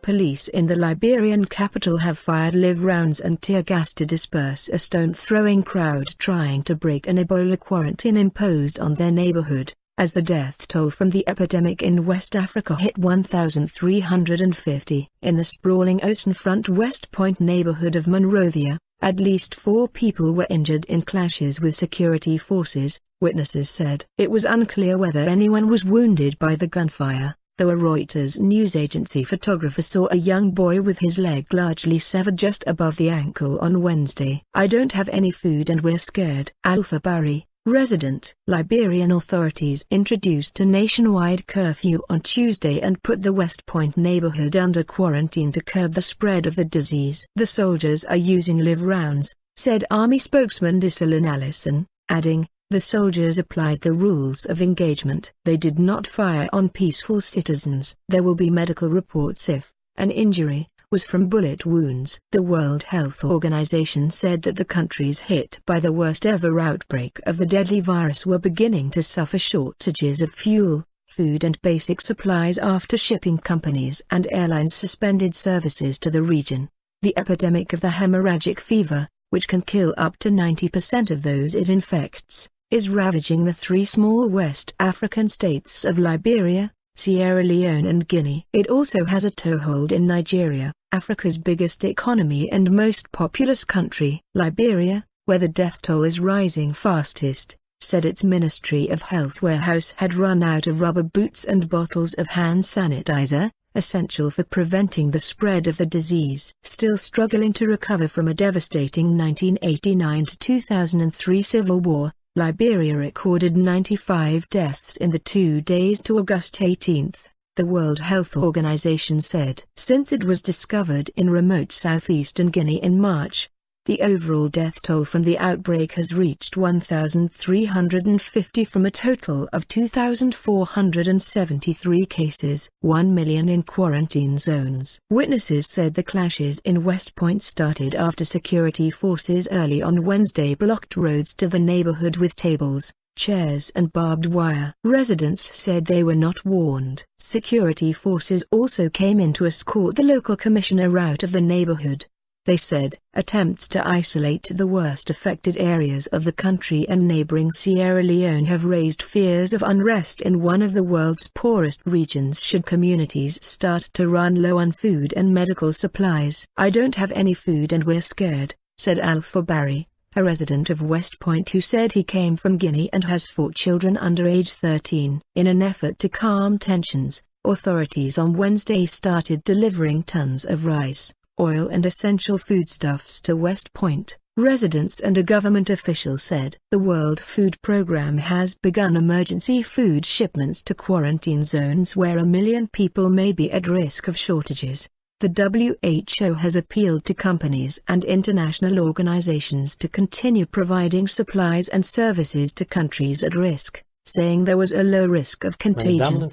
Police in the Liberian capital have fired live rounds and tear gas to disperse a stone-throwing crowd trying to break an Ebola quarantine imposed on their neighborhood, as the death toll from the epidemic in West Africa hit 1,350. In the sprawling oceanfront West Point neighborhood of Monrovia, at least 4 people were injured in clashes with security forces, witnesses said. It was unclear whether anyone was wounded by the gunfire, though a Reuters news agency photographer saw a young boy with his leg largely severed just above the ankle on Wednesday. "I don't have any food and we're scared." Alpha Barry, resident. Liberian authorities introduced a nationwide curfew on Tuesday and put the West Point neighborhood under quarantine to curb the spread of the disease. "The soldiers are using live rounds," said Army spokesman Dylan Allison, adding, "The soldiers applied the rules of engagement. They did not fire on peaceful citizens. There will be medical reports if an injury was from bullet wounds." The World Health Organization said that the countries hit by the worst ever outbreak of the deadly virus were beginning to suffer shortages of fuel, food and basic supplies after shipping companies and airlines suspended services to the region. The epidemic of the hemorrhagic fever, which can kill up to 90% of those it infects, is ravaging the 3 small West African states of Liberia, Sierra Leone and Guinea. It also has a toehold in Nigeria, Africa's biggest economy and most populous country. Liberia, where the death toll is rising fastest, said its Ministry of Health warehouse had run out of rubber boots and bottles of hand sanitizer, essential for preventing the spread of the disease. Still struggling to recover from a devastating 1989 to 2003 civil war, Liberia recorded 95 deaths in the 2 days to August 18, the World Health Organization said. Since it was discovered in remote southeastern Guinea in March, the overall death toll from the outbreak has reached 1,350 from a total of 2,473 cases. 1 million in quarantine zones. Witnesses said the clashes in West Point started after security forces early on Wednesday blocked roads to the neighborhood with tables, chairs and barbed wire. Residents said they were not warned. Security forces also came in to escort the local commissioner out of the neighborhood. They said attempts to isolate the worst affected areas of the country and neighboring Sierra Leone have raised fears of unrest in one of the world's poorest regions should communities start to run low on food and medical supplies. "I don't have any food and we're scared," said Alpha Barry, a resident of West Point who said he came from Guinea and has 4 children under age 13. In an effort to calm tensions, authorities on Wednesday started delivering tons of rice, oil and essential foodstuffs to West Point, residents and a government official said. The World Food Programme has begun emergency food shipments to quarantine zones where 1 million people may be at risk of shortages. The WHO has appealed to companies and international organizations to continue providing supplies and services to countries at risk, saying there was a low risk of contagion.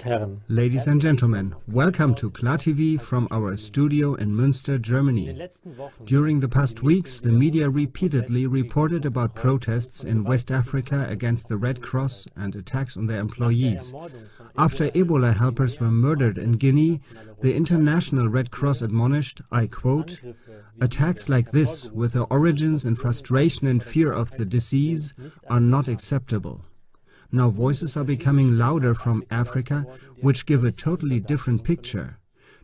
Ladies and gentlemen, welcome to Klar TV from our studio in Münster, Germany. During the past weeks, the media repeatedly reported about protests in West Africa against the Red Cross and attacks on their employees. After Ebola helpers were murdered in Guinea, the International Red Cross admonished, I quote, "Attacks like this, with their origins in frustration and fear of the disease, are not acceptable." Now voices are becoming louder from Africa, which give a totally different picture.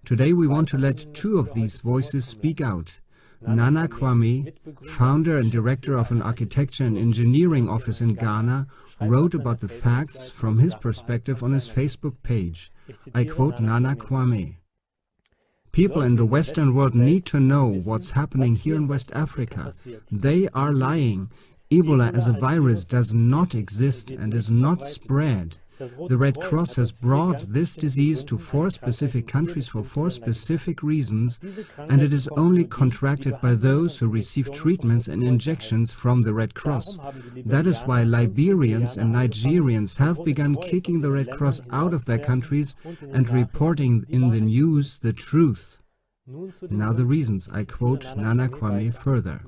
Today we want to let 2 of these voices speak out. Nana Kwame, founder and director of an architecture and engineering office in Ghana, wrote about the facts from his perspective on his Facebook page. I quote Nana Kwame. "People in the Western world need to know what's happening here in West Africa. They are lying. Ebola as a virus does not exist and is not spread. The Red Cross has brought this disease to 4 specific countries for 4 specific reasons, and it is only contracted by those who receive treatments and injections from the Red Cross. That is why Liberians and Nigerians have begun kicking the Red Cross out of their countries and reporting in the news the truth." Now the reasons, I quote Nana Kwame further.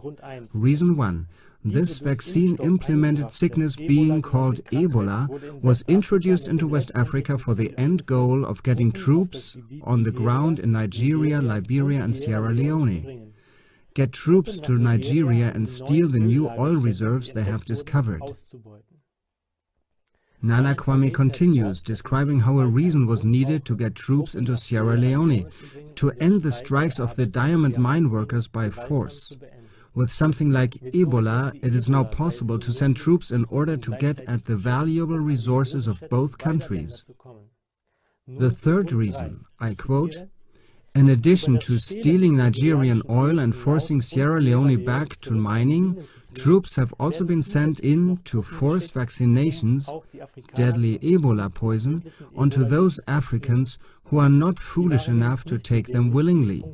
Reason 1. This vaccine-implemented sickness, being called Ebola, was introduced into West Africa for the end goal of getting troops on the ground in Nigeria, Liberia and Sierra Leone. Get troops to Nigeria and steal the new oil reserves they have discovered. Nana Kwame continues, describing how a reason was needed to get troops into Sierra Leone, to end the strikes of the diamond mine workers by force. With something like Ebola, it is now possible to send troops in order to get at the valuable resources of both countries. The third reason, I quote, "In addition to stealing Nigerian oil and forcing Sierra Leone back to mining, troops have also been sent in to force vaccinations, deadly Ebola poison, onto those Africans who are not foolish enough to take them willingly.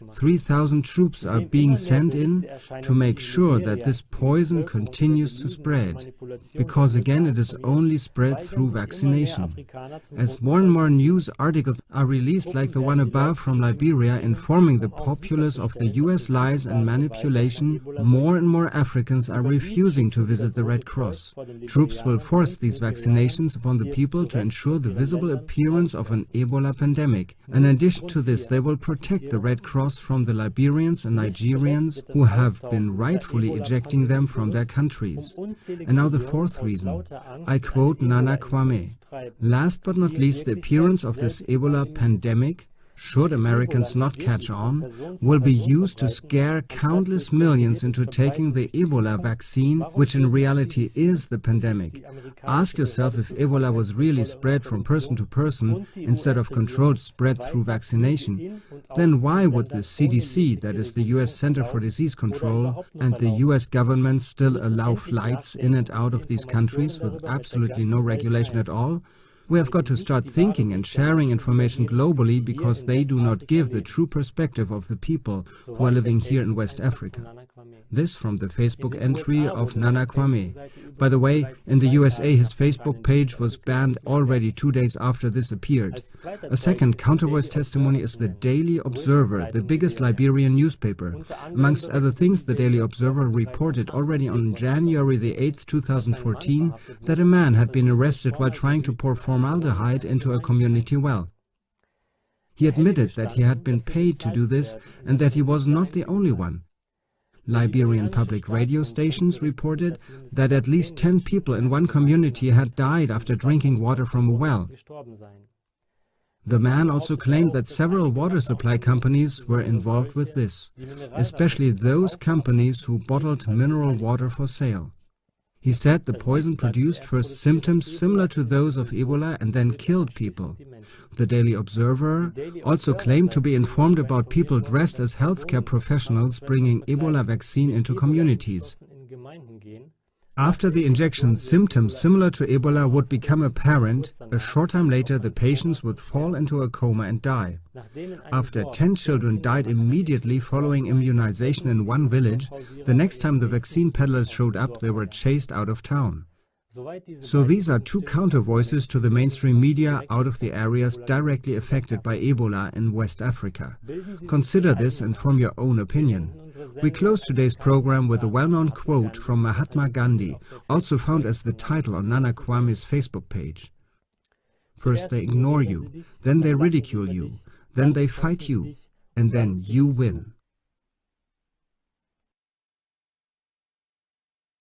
3,000 troops are being sent in to make sure that this poison continues to spread, because again it is only spread through vaccination. As more and more news articles are released like the one above from Liberia informing the populace of the US lies and manipulation, more and more Africans are refusing to visit the Red Cross. Troops will force these vaccinations upon the people to ensure the visible appearance of an Ebola pandemic. In addition to this, they will protect the Red Cross from the Liberians and Nigerians who have been rightfully ejecting them from their countries." And now the fourth reason. I quote Nana Kwame. "Last but not least, the appearance of this Ebola pandemic, should Americans not catch on, will be used to scare countless millions into taking the Ebola vaccine, which in reality is the pandemic. Ask yourself, if Ebola was really spread from person to person instead of controlled spread through vaccination, then why would the CDC, that is the US Center for Disease Control, and the US government still allow flights in and out of these countries with absolutely no regulation at all? We have got to start thinking and sharing information globally, because they do not give the true perspective of the people who are living here in West Africa." This from the Facebook entry of Nana Kwame. By the way, in the USA his Facebook page was banned already 2 days after this appeared. A second counter-voice testimony is the Daily Observer, the biggest Liberian newspaper. Amongst other things, the Daily Observer reported already on January the 8th, 2014, that a man had been arrested while trying to pour formaldehyde into a community well. He admitted that he had been paid to do this and that he was not the only one. Liberian public radio stations reported that at least 10 people in one community had died after drinking water from a well. The man also claimed that several water supply companies were involved with this, especially those companies who bottled mineral water for sale. He said the poison produced first symptoms similar to those of Ebola and then killed people. The Daily Observer also claimed to be informed about people dressed as healthcare professionals bringing Ebola vaccine into communities. After the injection, symptoms similar to Ebola would become apparent. A short time later, the patients would fall into a coma and die. After 10 children died immediately following immunization in one village, the next time the vaccine peddlers showed up, they were chased out of town. So these are two counter-voices to the mainstream media out of the areas directly affected by Ebola in West Africa. Consider this and form your own opinion. We close today's program with a well-known quote from Mahatma Gandhi, also found as the title on Nana Kwame's Facebook page. "First they ignore you, then they ridicule you, then they fight you, and then you win."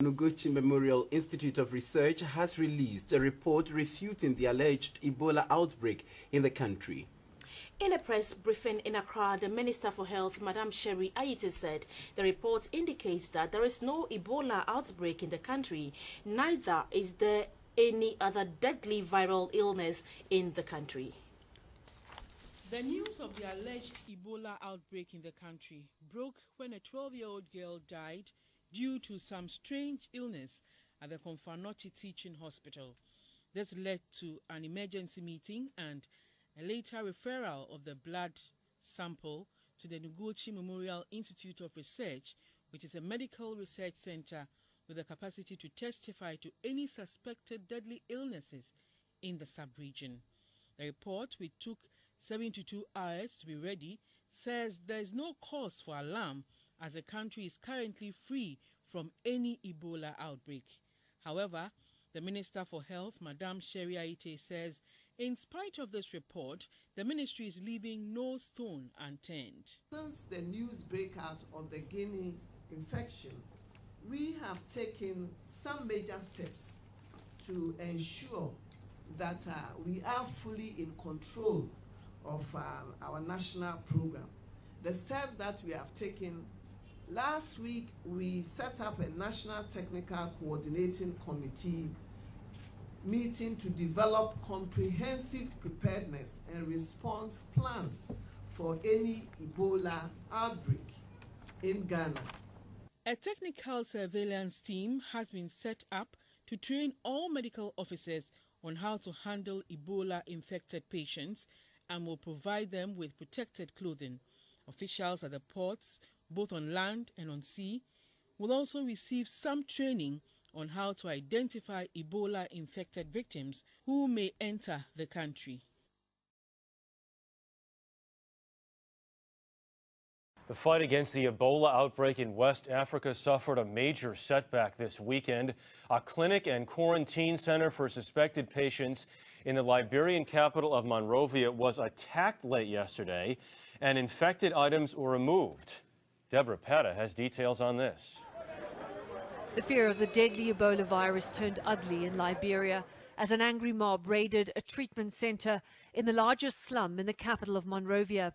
Noguchi Memorial Institute of Research has released a report refuting the alleged Ebola outbreak in the country. In a press briefing in Accra, the Minister for Health, Madam Sherry Ayiti, said the report indicates that there is no Ebola outbreak in the country, neither is there any other deadly viral illness in the country. The news of the alleged Ebola outbreak in the country broke when a 12-year-old girl died due to some strange illness at the Konfanochi Teaching Hospital. This led to an emergency meeting and a later referral of the blood sample to the Noguchi Memorial Institute of Research, which is a medical research center with the capacity to testify to any suspected deadly illnesses in the sub-region. The report, which took 72 hours to be ready, says there is no cause for alarm as the country is currently free from any Ebola outbreak. However, the Minister for Health, Madam Sherry Aite, says in spite of this report, the ministry is leaving no stone unturned. Since the news breakout of the Guinea infection, we have taken some major steps to ensure that we are fully in control of our national program. The steps that we have taken: last week, we set up a national technical coordinating committee meeting to develop comprehensive preparedness and response plans for any Ebola outbreak in Ghana. A technical surveillance team has been set up to train all medical officers on how to handle Ebola-infected patients and will provide them with protected clothing. Officials at the ports, both on land and on sea, will also receive some training on how to identify Ebola-infected victims who may enter the country. The fight against the Ebola outbreak in West Africa suffered a major setback this weekend. A clinic and quarantine center for suspected patients in the Liberian capital of Monrovia was attacked late yesterday, and infected items were removed. Deborah Petta has details on this. The fear of the deadly Ebola virus turned ugly in Liberia as an angry mob raided a treatment center in the largest slum in the capital of Monrovia.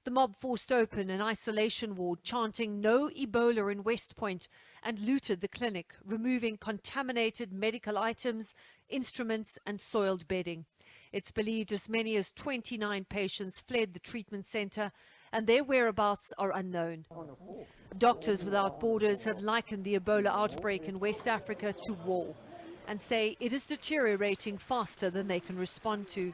The mob forced open an isolation ward, chanting "No Ebola" in West Point, and looted the clinic, removing contaminated medical items, instruments and soiled bedding. It's believed as many as 29 patients fled the treatment center, and their whereabouts are unknown. Doctors Without Borders have likened the Ebola outbreak in West Africa to war and say it is deteriorating faster than they can respond to.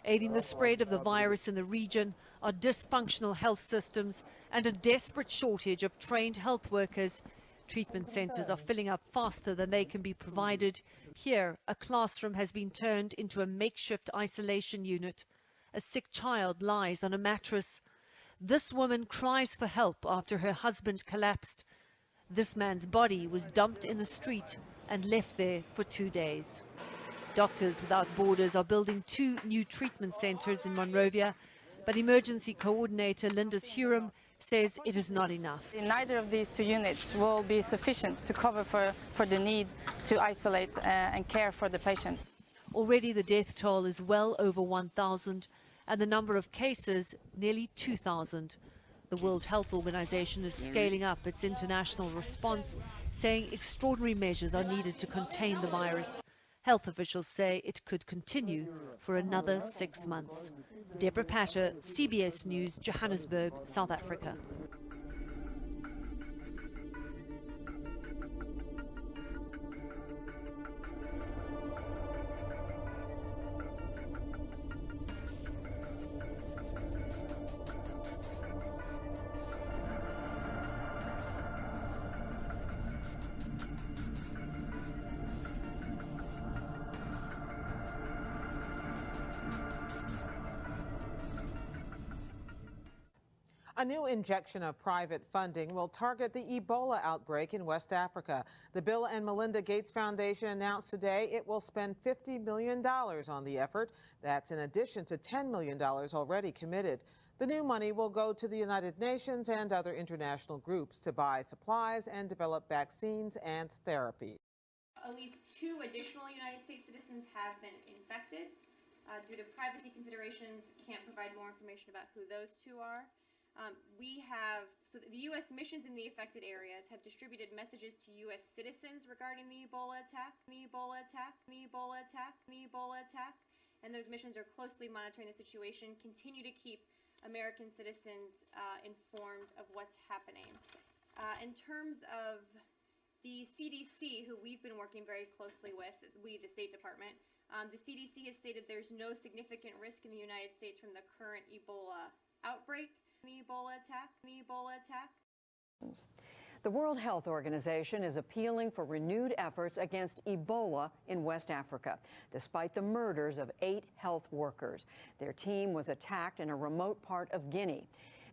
Aiding the spread of the virus in the region are dysfunctional health systems and a desperate shortage of trained health workers. Treatment centers are filling up faster than they can be provided. Here, a classroom has been turned into a makeshift isolation unit. A sick child lies on a mattress. This woman cries for help after her husband collapsed. This man's body was dumped in the street and left there for 2 days. Doctors Without Borders are building 2 new treatment centers in Monrovia, but emergency coordinator Linda Huram says it is not enough. Neither of these 2 units will be sufficient to cover for the need to isolate and care for the patients. Already the death toll is well over 1,000 and the number of cases nearly 2,000. The World Health Organization is scaling up its international response, saying extraordinary measures are needed to contain the virus. Health officials say it could continue for another 6 months. Deborah Patter, CBS News, Johannesburg, South Africa. A new injection of private funding will target the Ebola outbreak in West Africa. The Bill and Melinda Gates Foundation announced today it will spend $50 million on the effort. That's in addition to $10 million already committed. The new money will go to the United Nations and other international groups to buy supplies and develop vaccines and therapies. At least 2 additional United States citizens have been infected. Due to privacy considerations, can't provide more information about who those 2 are. The U.S. missions in the affected areas have distributed messages to U.S. citizens regarding the Ebola attack, and those missions are closely monitoring the situation, continue to keep American citizens informed of what's happening. In terms of the CDC, who we've been working very closely with, the State Department, the CDC has stated there's no significant risk in the United States from the current Ebola outbreak. The Ebola attack. The World Health Organization is appealing for renewed efforts against Ebola in West Africa, despite the murders of 8 health workers. Their team was attacked in a remote part of Guinea.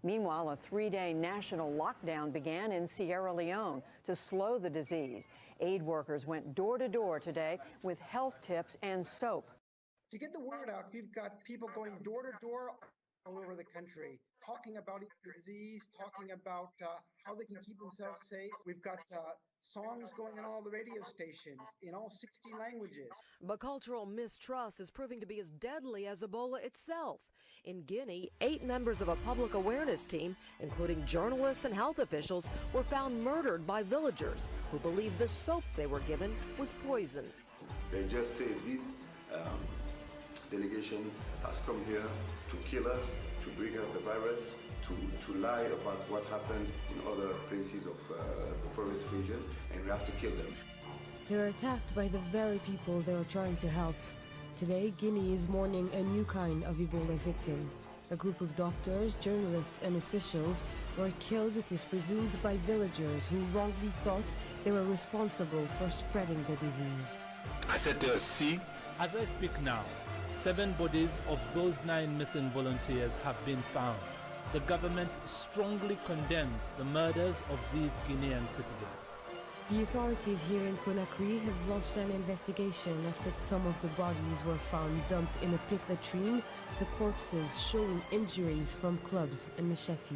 Meanwhile, a 3-day national lockdown began in Sierra Leone to slow the disease. Aid workers went door to door today with health tips and soap. To get the word out, we've got people going door to door all over the country, talking about the disease, talking about how they can keep themselves safe. We've got songs going on all the radio stations in all 60 languages. But cultural mistrust is proving to be as deadly as Ebola itself. In Guinea, 8 members of a public awareness team, including journalists and health officials, were found murdered by villagers who believed the soap they were given was poison. They just say this delegation has come here to kill us, to bring out the virus, to lie about what happened in other places of the forest region, and we have to kill them. They're attacked by the very people they were trying to help. Today, Guinea is mourning a new kind of Ebola victim. A group of doctors, journalists, and officials were killed, it is presumed, by villagers who wrongly thought they were responsible for spreading the disease. I said see. As I speak now, 7 bodies of those 9 missing volunteers have been found. The government strongly condemns the murders of these Guinean citizens. The authorities here in Conakry have launched an investigation after some of the bodies were found dumped in a pit latrine, to corpses showing injuries from clubs and machetes.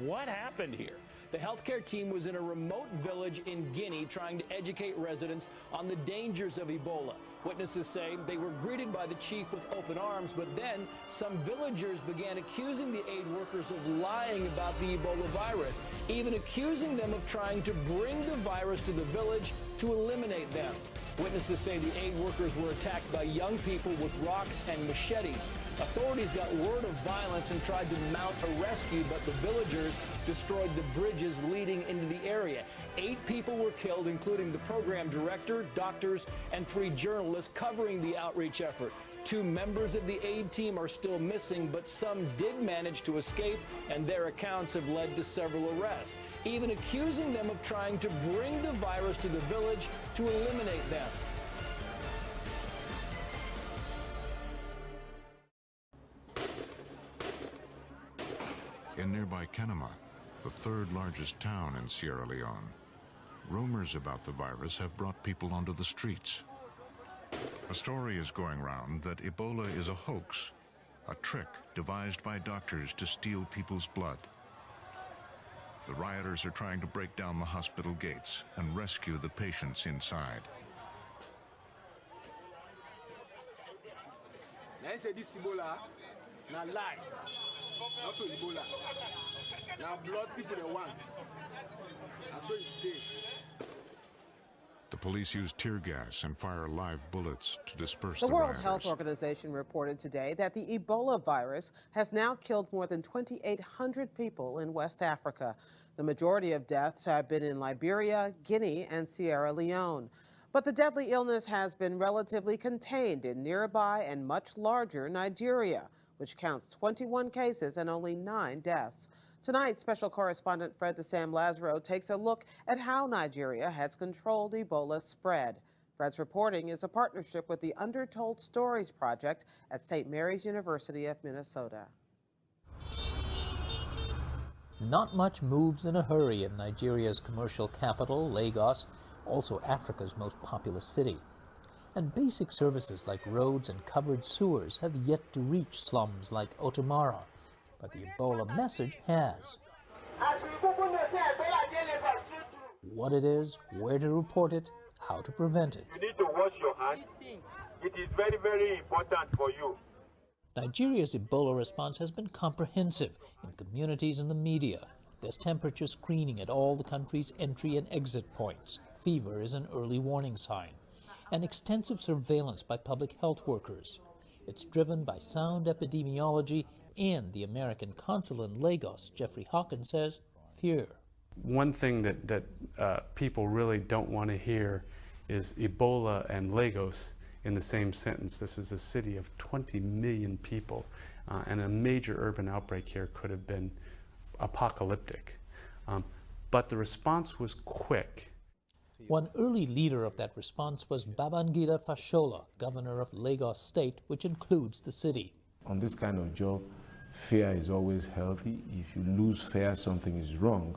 What happened here? The healthcare team was in a remote village in Guinea trying to educate residents on the dangers of Ebola. Witnesses say they were greeted by the chief with open arms, but then some villagers began accusing the aid workers of lying about the Ebola virus, even accusing them of trying to bring the virus to the village to eliminate them. Witnesses say the aid workers were attacked by young people with rocks and machetes. Authorities got word of violence and tried to mount a rescue, but the villagers destroyed the bridges leading into the area. 8 people were killed, including the program director, doctors, and 3 journalists covering the outreach effort. 2 members of the aid team are still missing, but some did manage to escape, and their accounts have led to several arrests, even accusing them of trying to bring the virus to the village to eliminate them. In nearby Kenema, the 3rd largest town in Sierra Leone, rumors about the virus have brought people onto the streets. A story is going round that Ebola is a hoax, a trick devised by doctors to steal people's blood. The rioters are trying to break down the hospital gates and rescue the patients inside. Now say this Ebola, now lie, not to Ebola. Now blood people they want. That's what you say. The police use tear gas and fire live bullets to disperse the the World rioters. Health Organization reported today that the Ebola virus has now killed more than 2,800 people in West Africa. The majority of deaths have been in Liberia, Guinea, and Sierra Leone. But the deadly illness has been relatively contained in nearby and much larger Nigeria, which counts 21 cases and only 9 deaths. Tonight, special correspondent Fred de Sam Lazaro takes a look at how Nigeria has controlled Ebola's spread. Fred's reporting is a partnership with the Undertold Stories Project at St. Mary's University of Minnesota. Not much moves in a hurry in Nigeria's commercial capital, Lagos, also Africa's most populous city. And basic services like roads and covered sewers have yet to reach slums like Otomara. But the Ebola message has. What it is, where to report it, how to prevent it. You need to wash your hands. It is very, very important for you. Nigeria's Ebola response has been comprehensive in communities and the media. There's temperature screening at all the country's entry and exit points. Fever is an early warning sign. And extensive surveillance by public health workers. It's driven by sound epidemiology and the American consul in Lagos, Jeffrey Hawkins, says fear. One thing that people really don't want to hear is Ebola and Lagos in the same sentence. This is a city of 20 million people, and a major urban outbreak here could have been apocalyptic. But the response was quick. One early leader of that response was Babangida Fashola, governor of Lagos State, which includes the city. On this kind of job, Fear is always healthy. If you lose fear, something is wrong.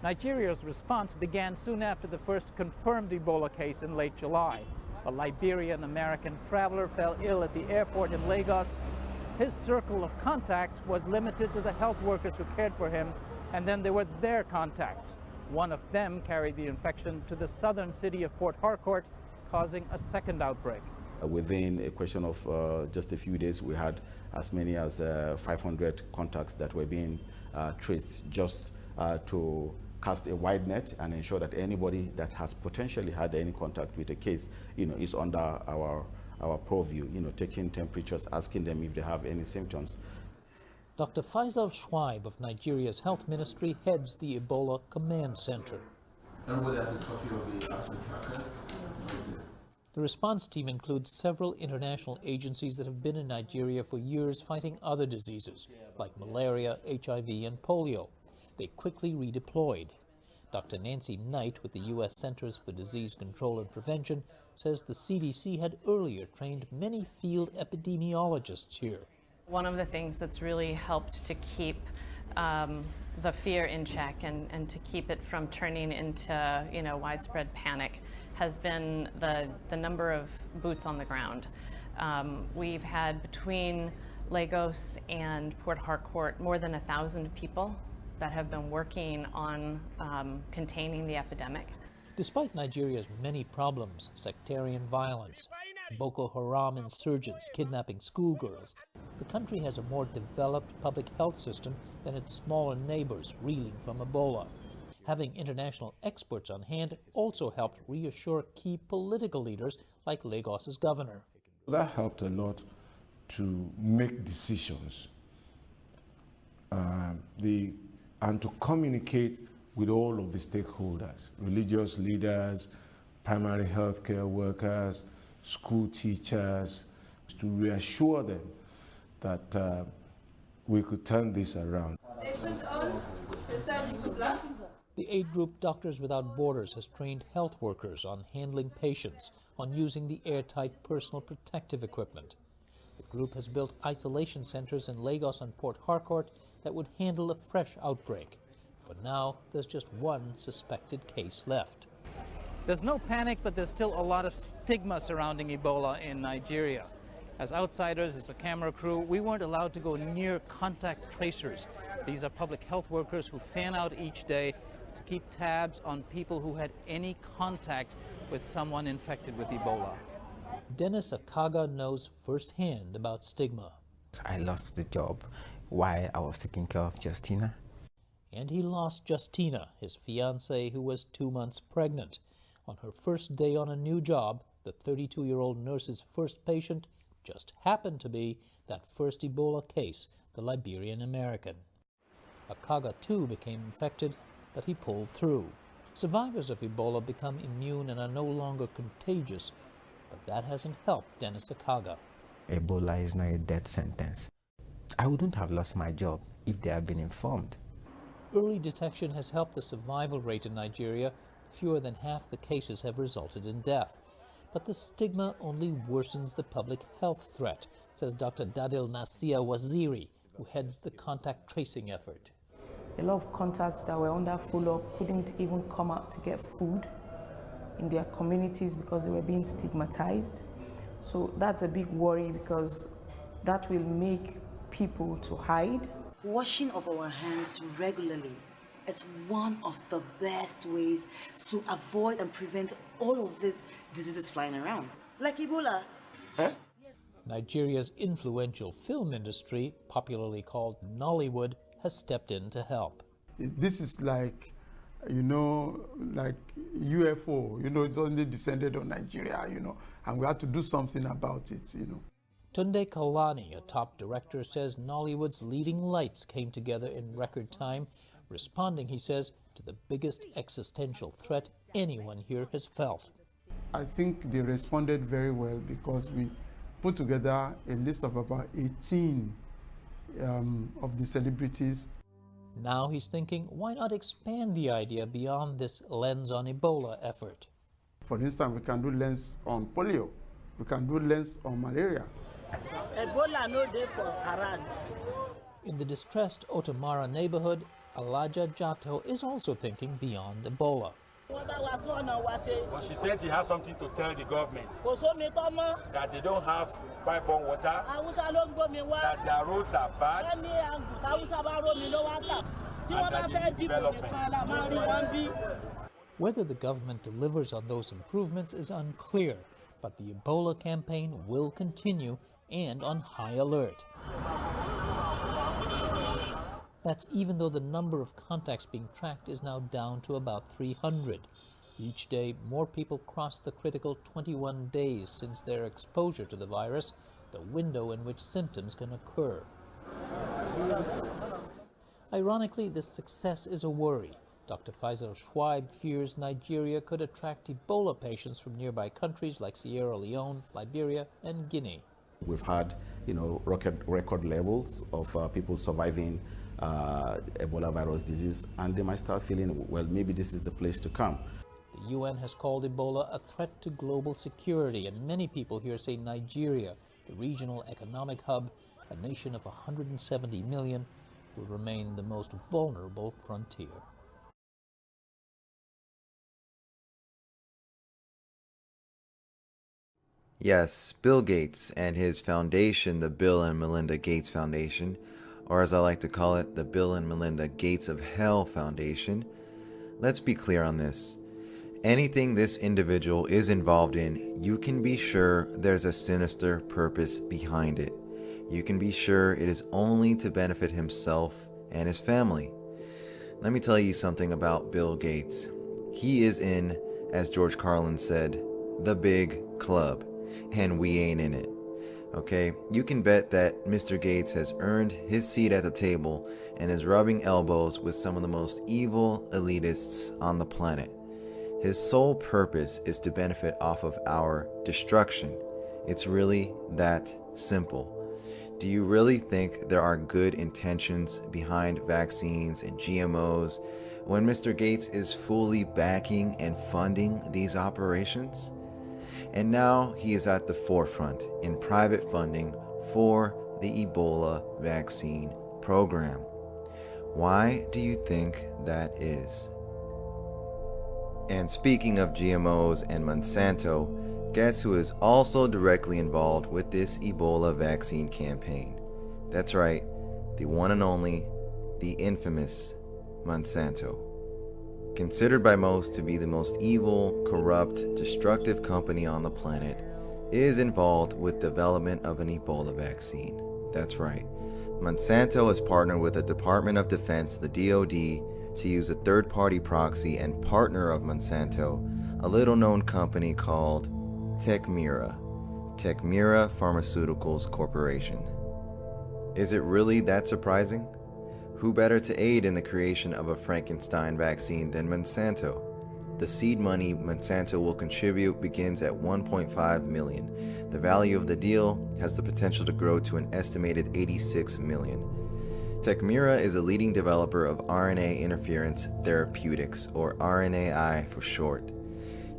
Nigeria's response began soon after the first confirmed Ebola case in late July. A Liberian-American traveler fell ill at the airport in Lagos. His circle of contacts was limited to the health workers who cared for him, and then there were their contacts. One of them carried the infection to the southern city of Port Harcourt, causing a second outbreak. Within a question of just a few days, we had as many as 500 contacts that were being traced, just to cast a wide net and ensure that anybody that has potentially had any contact with a case, is under our purview, taking temperatures, asking them if they have any symptoms. Dr. Faisal Schweib of Nigeria's health ministry heads the Ebola Command Center. Everybody has a copy of the outbreak tracker. The response team includes several international agencies that have been in Nigeria for years fighting other diseases like malaria, HIV, and polio. They quickly redeployed. Dr. Nancy Knight with the U.S. Centers for Disease Control and Prevention says the CDC had earlier trained many field epidemiologists here. One of the things that's really helped to keep the fear in check and to keep it from turning into widespread panic has been the number of boots on the ground. We've had between Lagos and Port Harcourt more than 1,000 people that have been working on containing the epidemic. Despite Nigeria's many problems, sectarian violence, Boko Haram insurgents kidnapping schoolgirls, the country has a more developed public health system than its smaller neighbors reeling from Ebola. Having international experts on hand also helped reassure key political leaders like Lagos's governor. That helped a lot to make decisions and to communicate with all of the stakeholders, religious leaders, primary health care workers, school teachers, to reassure them that we could turn this around. The aid group Doctors Without Borders has trained health workers on handling patients, on using the airtight personal protective equipment. The group has built isolation centers in Lagos and Port Harcourt that would handle a fresh outbreak. For now, there's just one suspected case left. There's no panic, but there's still a lot of stigma surrounding Ebola in Nigeria. As outsiders, as a camera crew, we weren't allowed to go near contact tracers. These are public health workers who fan out each day to keep tabs on people who had any contact with someone infected with Ebola. Dennis Akaga knows firsthand about stigma. I lost the job while I was taking care of Justina. And he lost Justina, his fiancée, who was 2 months pregnant. On her first day on a new job, the 32-year-old nurse's first patient just happened to be that first Ebola case, the Liberian-American. Akaga too became infected, but he pulled through. Survivors of Ebola become immune and are no longer contagious, but that hasn't helped Dennis Akaga. Ebola is not a death sentence. I wouldn't have lost my job if they had been informed. Early detection has helped the survival rate in Nigeria. Fewer than half the cases have resulted in death. But the stigma only worsens the public health threat, says Dr. Dadil Nasia Waziri, who heads the contact tracing effort. A lot of contacts that were under follow-up couldn't even come out to get food in their communities because they were being stigmatized. So that's a big worry because that will make people to hide. Washing of our hands regularly is one of the best ways to avoid and prevent all of these diseases flying around, like Ebola. Huh? Nigeria's influential film industry, popularly called Nollywood, has stepped in to help. This is like, like UFO, it's only descended on Nigeria, and we have to do something about it, Tunde Kalani, a top director, says Nollywood's leading lights came together in record time, responding, he says, to the biggest existential threat anyone here has felt. I think they responded very well because we put together a list of about 18 of the celebrities. Now he's thinking, why not expand the idea beyond this Lens on Ebola effort? For instance, we can do lens on polio. We can do lens on malaria. Ebola no dey for parade. In the distressed Otamara neighborhood, Alaja Jato is also thinking beyond Ebola. But she said she has something to tell the government. That they don't have pipe-borne water, that their roads are bad, and that they need development. Whether the government delivers on those improvements is unclear, but the Ebola campaign will continue and on high alert. That's even though the number of contacts being tracked is now down to about 300. Each day, more people cross the critical 21 days since their exposure to the virus, the window in which symptoms can occur. Ironically, this success is a worry. Dr. Faisal Schweib fears Nigeria could attract Ebola patients from nearby countries like Sierra Leone, Liberia, and Guinea. We've had, record levels of people surviving Ebola virus disease, and they might start feeling, well, maybe this is the place to come. The UN has called Ebola a threat to global security, and many people here say Nigeria, the regional economic hub, a nation of 170 million, will remain the most vulnerable frontier. Yes, Bill Gates and his foundation, the Bill and Melinda Gates Foundation, or as I like to call it, the Bill and Melinda Gates of Hell Foundation. Let's be clear on this. Anything this individual is involved in, you can be sure there's a sinister purpose behind it. You can be sure it is only to benefit himself and his family. Let me tell you something about Bill Gates. He is in, as George Carlin said, the big club, and we ain't in it. Okay, you can bet that Mr. Gates has earned his seat at the table and is rubbing elbows with some of the most evil elitists on the planet. His sole purpose is to benefit off of our destruction. It's really that simple. Do you really think there are good intentions behind vaccines and GMOs when Mr. Gates is fully backing and funding these operations? And now he is at the forefront in private funding for the Ebola vaccine program. Why do you think that is? And speaking of GMOs and Monsanto, guess who is also directly involved with this Ebola vaccine campaign? That's right, the one and only, the infamous Monsanto. Considered by most to be the most evil, corrupt, destructive company on the planet, is involved with development of an Ebola vaccine. That's right. Monsanto has partnered with the Department of Defense, the DoD, to use a third-party proxy and partner of Monsanto, a little-known company called Techmira Pharmaceuticals Corporation. Is it really that surprising? Who better to aid in the creation of a Frankenstein vaccine than Monsanto? The seed money Monsanto will contribute begins at $1.5 million. The value of the deal has the potential to grow to an estimated $86 million. Techmira is a leading developer of RNA interference therapeutics, or RNAi for short.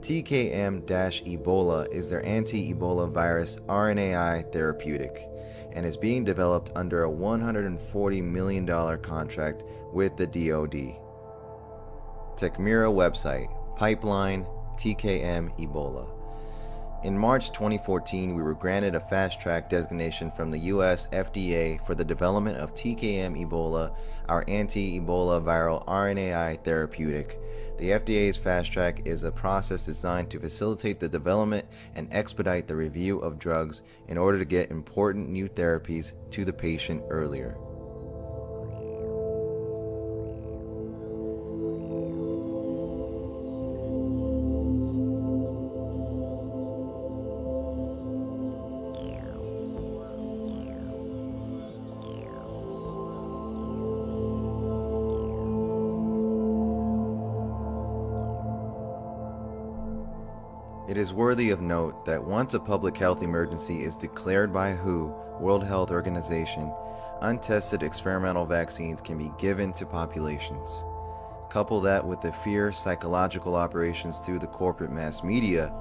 TKM-Ebola is their anti-Ebola virus RNAi therapeutic, and is being developed under a $140 million contract with the DoD. Techmira website, Pipeline, TKM Ebola. In March 2014, we were granted a fast-track designation from the US FDA for the development of TKM Ebola, our anti-Ebola viral RNAi therapeutic. The FDA's fast track is a process designed to facilitate the development and expedite the review of drugs in order to get important new therapies to the patient earlier. It is worthy of note that once a public health emergency is declared by WHO, World Health Organization, untested experimental vaccines can be given to populations. Couple that with the fierce psychological operations through the corporate mass media,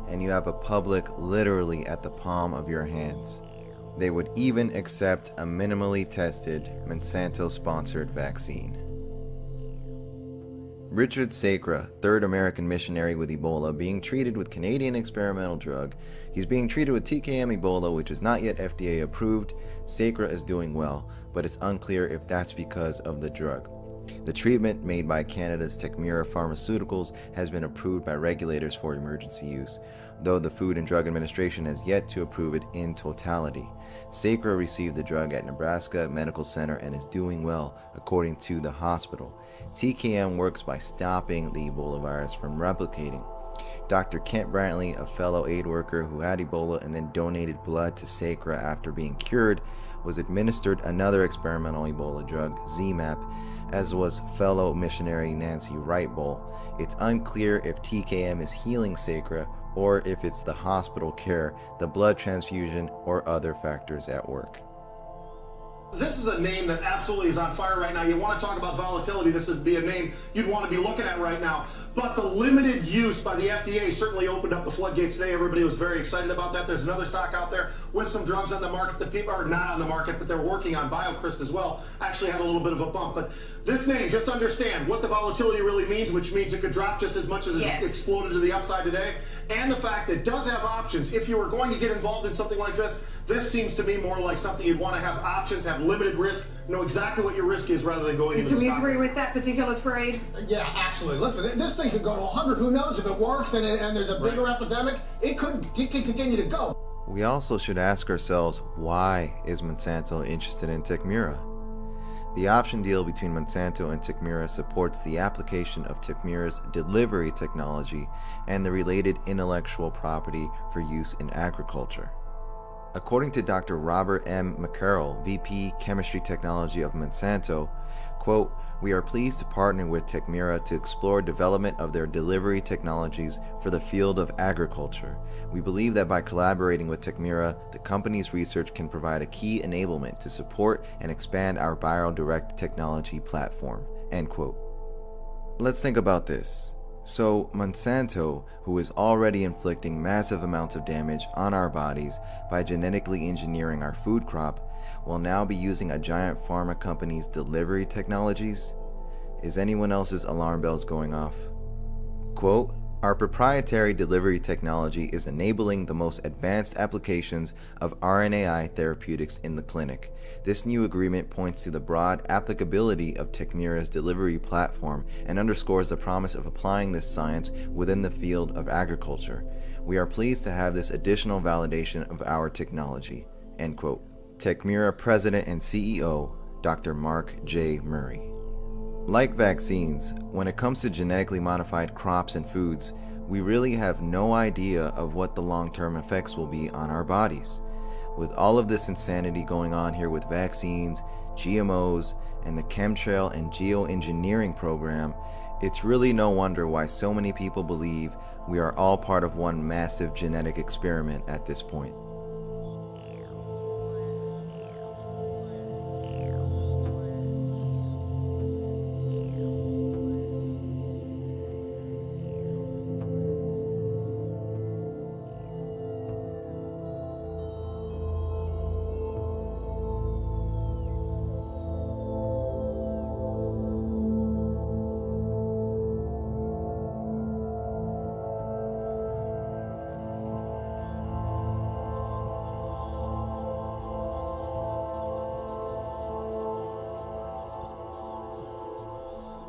and you have a public literally at the palm of your hands. they would even accept a minimally tested Monsanto-sponsored vaccine. Richard Sacra, third American missionary with Ebola, being treated with Canadian experimental drug. He's being treated with TKM Ebola, which is not yet FDA approved. Sacra is doing well, but it's unclear if that's because of the drug. The treatment, made by Canada's Techmira Pharmaceuticals, has been approved by regulators for emergency use, though the Food and Drug Administration has yet to approve it in totality. Sacra received the drug at Nebraska Medical Center and is doing well, according to the hospital. TKM works by stopping the Ebola virus from replicating. Dr. Kent Brantley, a fellow aid worker who had Ebola and then donated blood to Sacra after being cured, was administered another experimental Ebola drug, ZMapp, as was fellow missionary Nancy Wright-Bull. It's unclear if TKM is healing Sacra or if it's the hospital care, the blood transfusion, or other factors at work. This is a name that absolutely is on fire right now. You want to talk about volatility, this would be a name you'd want to be looking at right now. But the limited use by the FDA certainly opened up the floodgates today. Everybody was very excited about that. There's another stock out there with some drugs on the market that people are not on the market, but they're working on. BioCryst as well actually had a little bit of a bump. But this name, just understand what the volatility really means, which means it could drop just as much as it exploded to the upside today. And the fact that it does have options. If you were going to get involved in something like this, this seems to me more like something you'd want to have options, have limited risk, know exactly what your risk is rather than going into the stock. Do we agree with that particular trade? Yeah, absolutely. Listen, this thing could go to 100. Who knows if it works and there's a bigger epidemic? It could continue to go. We also should ask ourselves, why is Monsanto interested in Techmira? The option deal between Monsanto and Techmira supports the application of Techmira's delivery technology and the related intellectual property for use in agriculture. According to Dr. Robert M. McCarroll, VP Chemistry Technology of Monsanto, quote, "We are pleased to partner with Techmira to explore development of their delivery technologies for the field of agriculture. We believe that by collaborating with Techmira, the company's research can provide a key enablement to support and expand our viral-direct technology platform." End quote. Let's think about this. So Monsanto, who is already inflicting massive amounts of damage on our bodies by genetically engineering our food crop, will now be using a giant pharma company's delivery technologies? Is anyone else's alarm bells going off? Quote, "Our proprietary delivery technology is enabling the most advanced applications of RNAi therapeutics in the clinic. This new agreement points to the broad applicability of Techmira's delivery platform and underscores the promise of applying this science within the field of agriculture. We are pleased to have this additional validation of our technology." End quote. Techmira President and CEO, Dr. Mark J. Murray. Like vaccines, when it comes to genetically modified crops and foods, we really have no idea of what the long-term effects will be on our bodies. With all of this insanity going on here with vaccines, GMOs, and the chemtrail and geoengineering program, it's really no wonder why so many people believe we are all part of one massive genetic experiment at this point.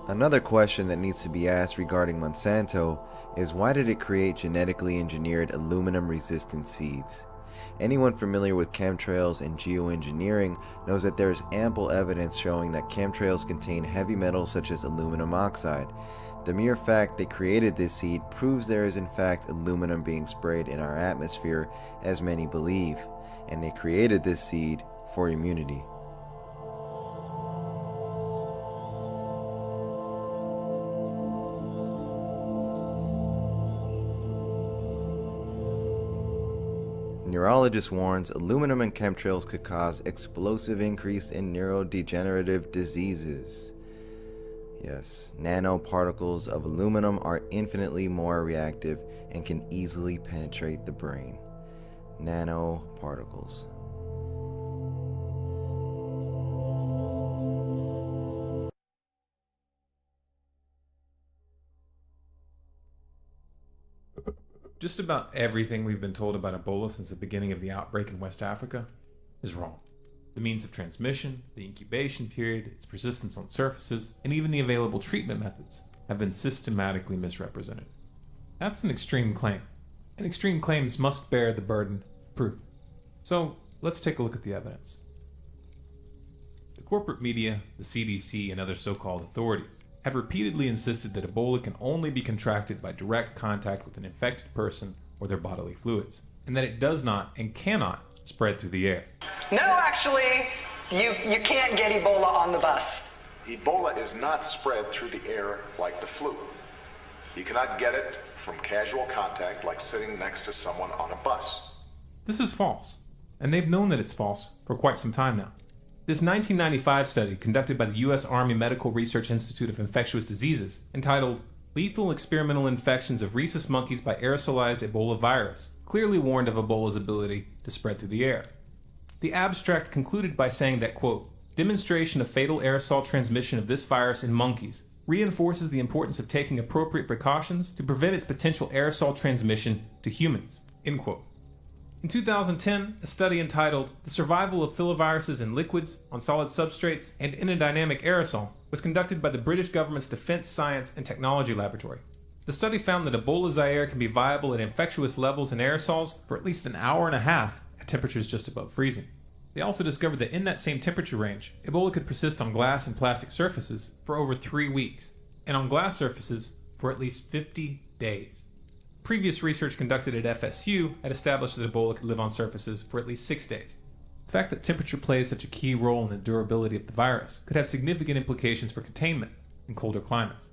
Another question that needs to be asked regarding Monsanto is, why did it create genetically engineered aluminum-resistant seeds? Anyone familiar with chemtrails and geoengineering knows that there is ample evidence showing that chemtrails contain heavy metals such as aluminum oxide. The mere fact they created this seed proves there is in fact aluminum being sprayed in our atmosphere, as many believe, and they created this seed for immunity. Neurologist warns aluminum and chemtrails could cause explosive increase in neurodegenerative diseases. Yes, nanoparticles of aluminum are infinitely more reactive and can easily penetrate the brain. Nanoparticles. just about everything we've been told about Ebola since the beginning of the outbreak in West Africa is wrong. The means of transmission, the incubation period, its persistence on surfaces, and even the available treatment methods have been systematically misrepresented. That's an extreme claim, and extreme claims must bear the burden of proof. So let's take a look at the evidence. The corporate media, the CDC, and other so-called authorities have repeatedly insisted that Ebola can only be contracted by direct contact with an infected person or their bodily fluids, and that it does not and cannot spread through the air. No, actually, you can't get Ebola on the bus. Ebola is not spread through the air like the flu. You cannot get it from casual contact like sitting next to someone on a bus. This is false, and they've known that it's false for quite some time now. This 1995 study conducted by the U.S. Army Medical Research Institute of Infectious Diseases, entitled Lethal Experimental Infections of Rhesus Monkeys by Aerosolized Ebola Virus, clearly warned of Ebola's ability to spread through the air. The abstract concluded by saying that, quote, demonstration of fatal aerosol transmission of this virus in monkeys reinforces the importance of taking appropriate precautions to prevent its potential aerosol transmission to humans, end quote. In 2010, a study entitled The Survival of Filoviruses in Liquids, on Solid Substrates, and in a Dynamic Aerosol was conducted by the British government's Defence Science and Technology Laboratory. The study found that Ebola Zaire can be viable at infectious levels in aerosols for at least an hour and a half at temperatures just above freezing. They also discovered that in that same temperature range, Ebola could persist on glass and plastic surfaces for over 3 weeks, and on glass surfaces for at least 50 days. Previous research conducted at FSU had established that Ebola could live on surfaces for at least 6 days. The fact that temperature plays such a key role in the durability of the virus could have significant implications for containment in colder climates.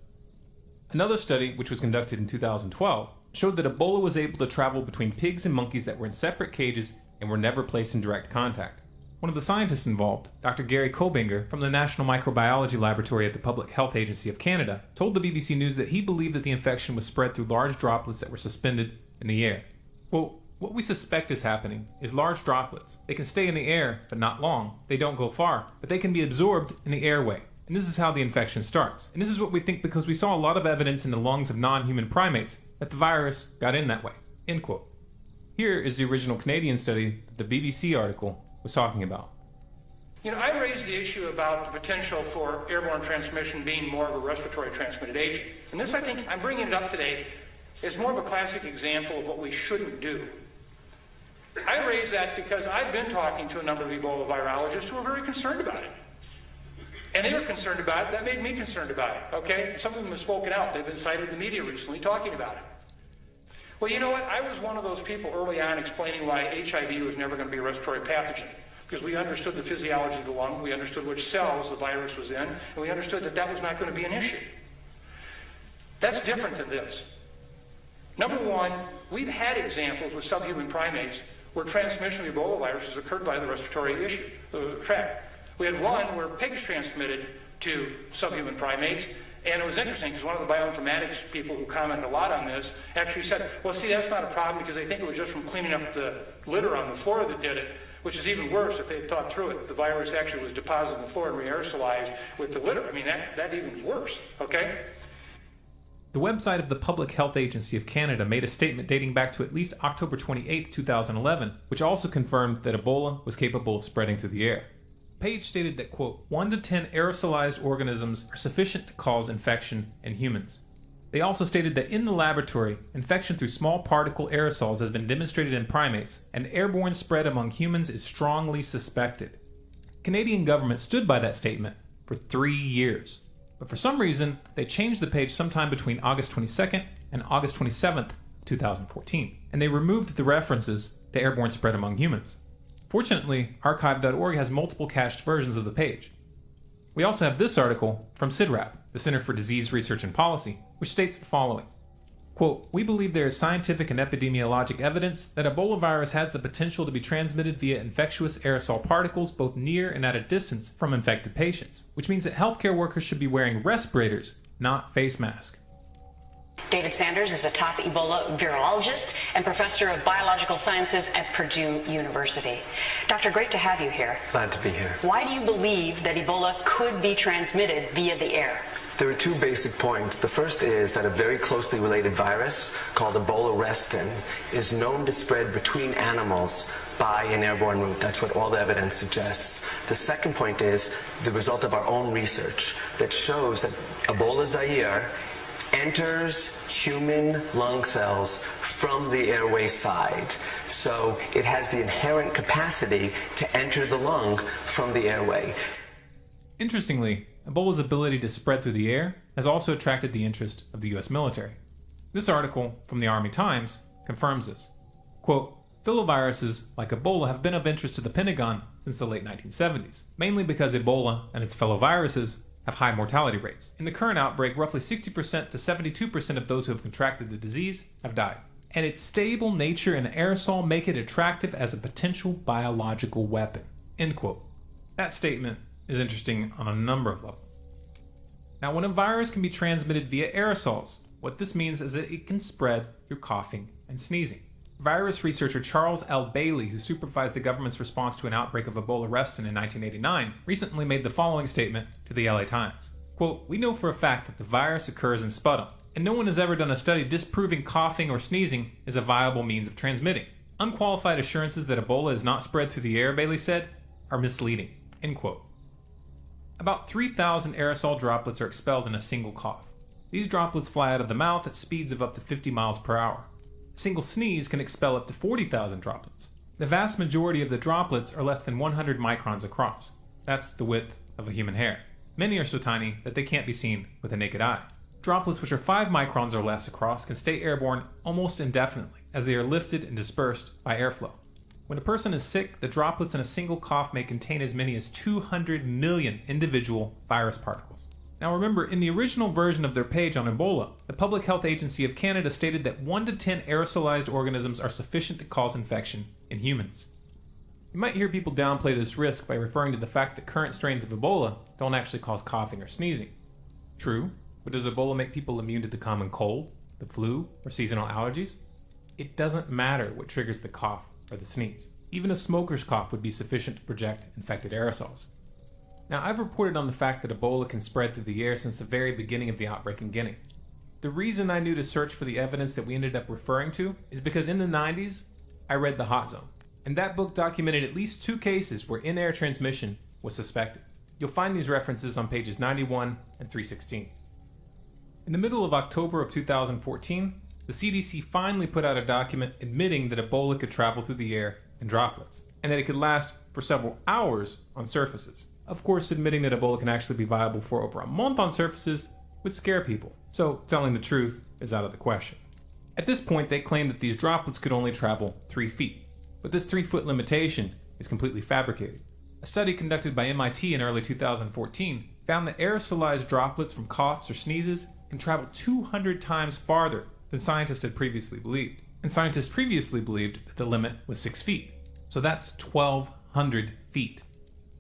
Another study, which was conducted in 2012, showed that Ebola was able to travel between pigs and monkeys that were in separate cages and were never placed in direct contact. One of the scientists involved, Dr. Gary Kobinger from the National Microbiology Laboratory at the Public Health Agency of Canada, told the BBC News that he believed that the infection was spread through large droplets that were suspended in the air. Well, what we suspect is happening is large droplets. They can stay in the air, but not long. They don't go far, but they can be absorbed in the airway. And this is how the infection starts. And this is what we think because we saw a lot of evidence in the lungs of non-human primates that the virus got in that way. End quote. Here is the original Canadian study that the BBC article was talking about. You know, I raised the issue about the potential for airborne transmission being more of a respiratory transmitted agent. And this, I think, I'm bringing it up today, is more of a classic example of what we shouldn't do. I raise that because I've been talking to a number of Ebola virologists who are very concerned about it. And they were concerned about it. That made me concerned about it, okay? Some of them have spoken out. They've been cited in the media recently talking about it. Well, you know what? I was one of those people early on explaining why HIV was never going to be a respiratory pathogen. Because we understood the physiology of the lung, we understood which cells the virus was in, and we understood that that was not going to be an issue. That's different than this. Number one, we've had examples with subhuman primates where transmission of Ebola virus has occurred by the respiratory tract. We had one where pigs transmitted to subhuman primates, and it was interesting because one of the bioinformatics people who commented a lot on this actually said, well, see, that's not a problem because they think it was just from cleaning up the litter on the floor that did it, which is even worse if they had thought through it. The virus actually was deposited on the floor and re-aerosolized with the litter. I mean, that even worse, okay? The website of the Public Health Agency of Canada made a statement dating back to at least October 28, 2011, which also confirmed that Ebola was capable of spreading through the air. The page stated that, quote, 1 to 10 aerosolized organisms are sufficient to cause infection in humans. They also stated that in the laboratory, infection through small particle aerosols has been demonstrated in primates, and airborne spread among humans is strongly suspected. The Canadian government stood by that statement for 3 years. But for some reason, they changed the page sometime between August 22nd and August 27th, 2014, and they removed the references to airborne spread among humans. Fortunately, archive.org has multiple cached versions of the page. We also have this article from CIDRAP, the Center for Disease Research and Policy, which states the following. Quote, we believe there is scientific and epidemiologic evidence that Ebola virus has the potential to be transmitted via infectious aerosol particles both near and at a distance from infected patients, which means that healthcare workers should be wearing respirators, not face masks. David Sanders is a top Ebola virologist and professor of biological sciences at Purdue University. Doctor, great to have you here. Glad to be here. Why do you believe that Ebola could be transmitted via the air? There are two basic points. The first is that a very closely related virus called Ebola restin is known to spread between animals by an airborne route. That's what all the evidence suggests. The second point is the result of our own research that shows that Ebola Zaire enters human lung cells from the airway side. So it has the inherent capacity to enter the lung from the airway. Interestingly, Ebola's ability to spread through the air has also attracted the interest of the US military. This article from the Army Times confirms this. Quote, filoviruses like Ebola have been of interest to the Pentagon since the late 1970s, mainly because Ebola and its fellow viruses have high mortality rates. In the current outbreak, roughly 60% to 72% of those who have contracted the disease have died. And its stable nature and aerosol make it attractive as a potential biological weapon. End quote. That statement is interesting on a number of levels. Now, when a virus can be transmitted via aerosols, what this means is that it can spread through coughing and sneezing. Virus researcher Charles L. Bailey, who supervised the government's response to an outbreak of Ebola restin in 1989, recently made the following statement to the LA Times. Quote, we know for a fact that the virus occurs in sputum, and no one has ever done a study disproving coughing or sneezing is a viable means of transmitting. Unqualified assurances that Ebola is not spread through the air, Bailey said, are misleading. End quote. About 3,000 aerosol droplets are expelled in a single cough. These droplets fly out of the mouth at speeds of up to 50 miles per hour. A single sneeze can expel up to 40,000 droplets. The vast majority of the droplets are less than 100 microns across. That's the width of a human hair. Many are so tiny that they can't be seen with a naked eye. Droplets which are 5 microns or less across can stay airborne almost indefinitely, as they are lifted and dispersed by airflow. When a person is sick, the droplets in a single cough may contain as many as 200 million individual virus particles. Now remember, in the original version of their page on Ebola, the Public Health Agency of Canada stated that 1 to 10 aerosolized organisms are sufficient to cause infection in humans. You might hear people downplay this risk by referring to the fact that current strains of Ebola don't actually cause coughing or sneezing. True, but does Ebola make people immune to the common cold, the flu, or seasonal allergies? It doesn't matter what triggers the cough or the sneeze. Even a smoker's cough would be sufficient to project infected aerosols. Now, I've reported on the fact that Ebola can spread through the air since the very beginning of the outbreak in Guinea. The reason I knew to search for the evidence that we ended up referring to is because in the 90s, I read The Hot Zone, and that book documented at least 2 cases where in-air transmission was suspected. You'll find these references on pages 91 and 316. In the middle of October of 2014, the CDC finally put out a document admitting that Ebola could travel through the air in droplets, and that it could last for several hours on surfaces. Of course, admitting that Ebola can actually be viable for over a month on surfaces would scare people, so telling the truth is out of the question. At this point, they claimed that these droplets could only travel 3 feet, but this 3-foot limitation is completely fabricated. A study conducted by MIT in early 2014 found that aerosolized droplets from coughs or sneezes can travel 200 times farther than scientists had previously believed. And scientists previously believed that the limit was 6 feet. So that's 1,200 feet.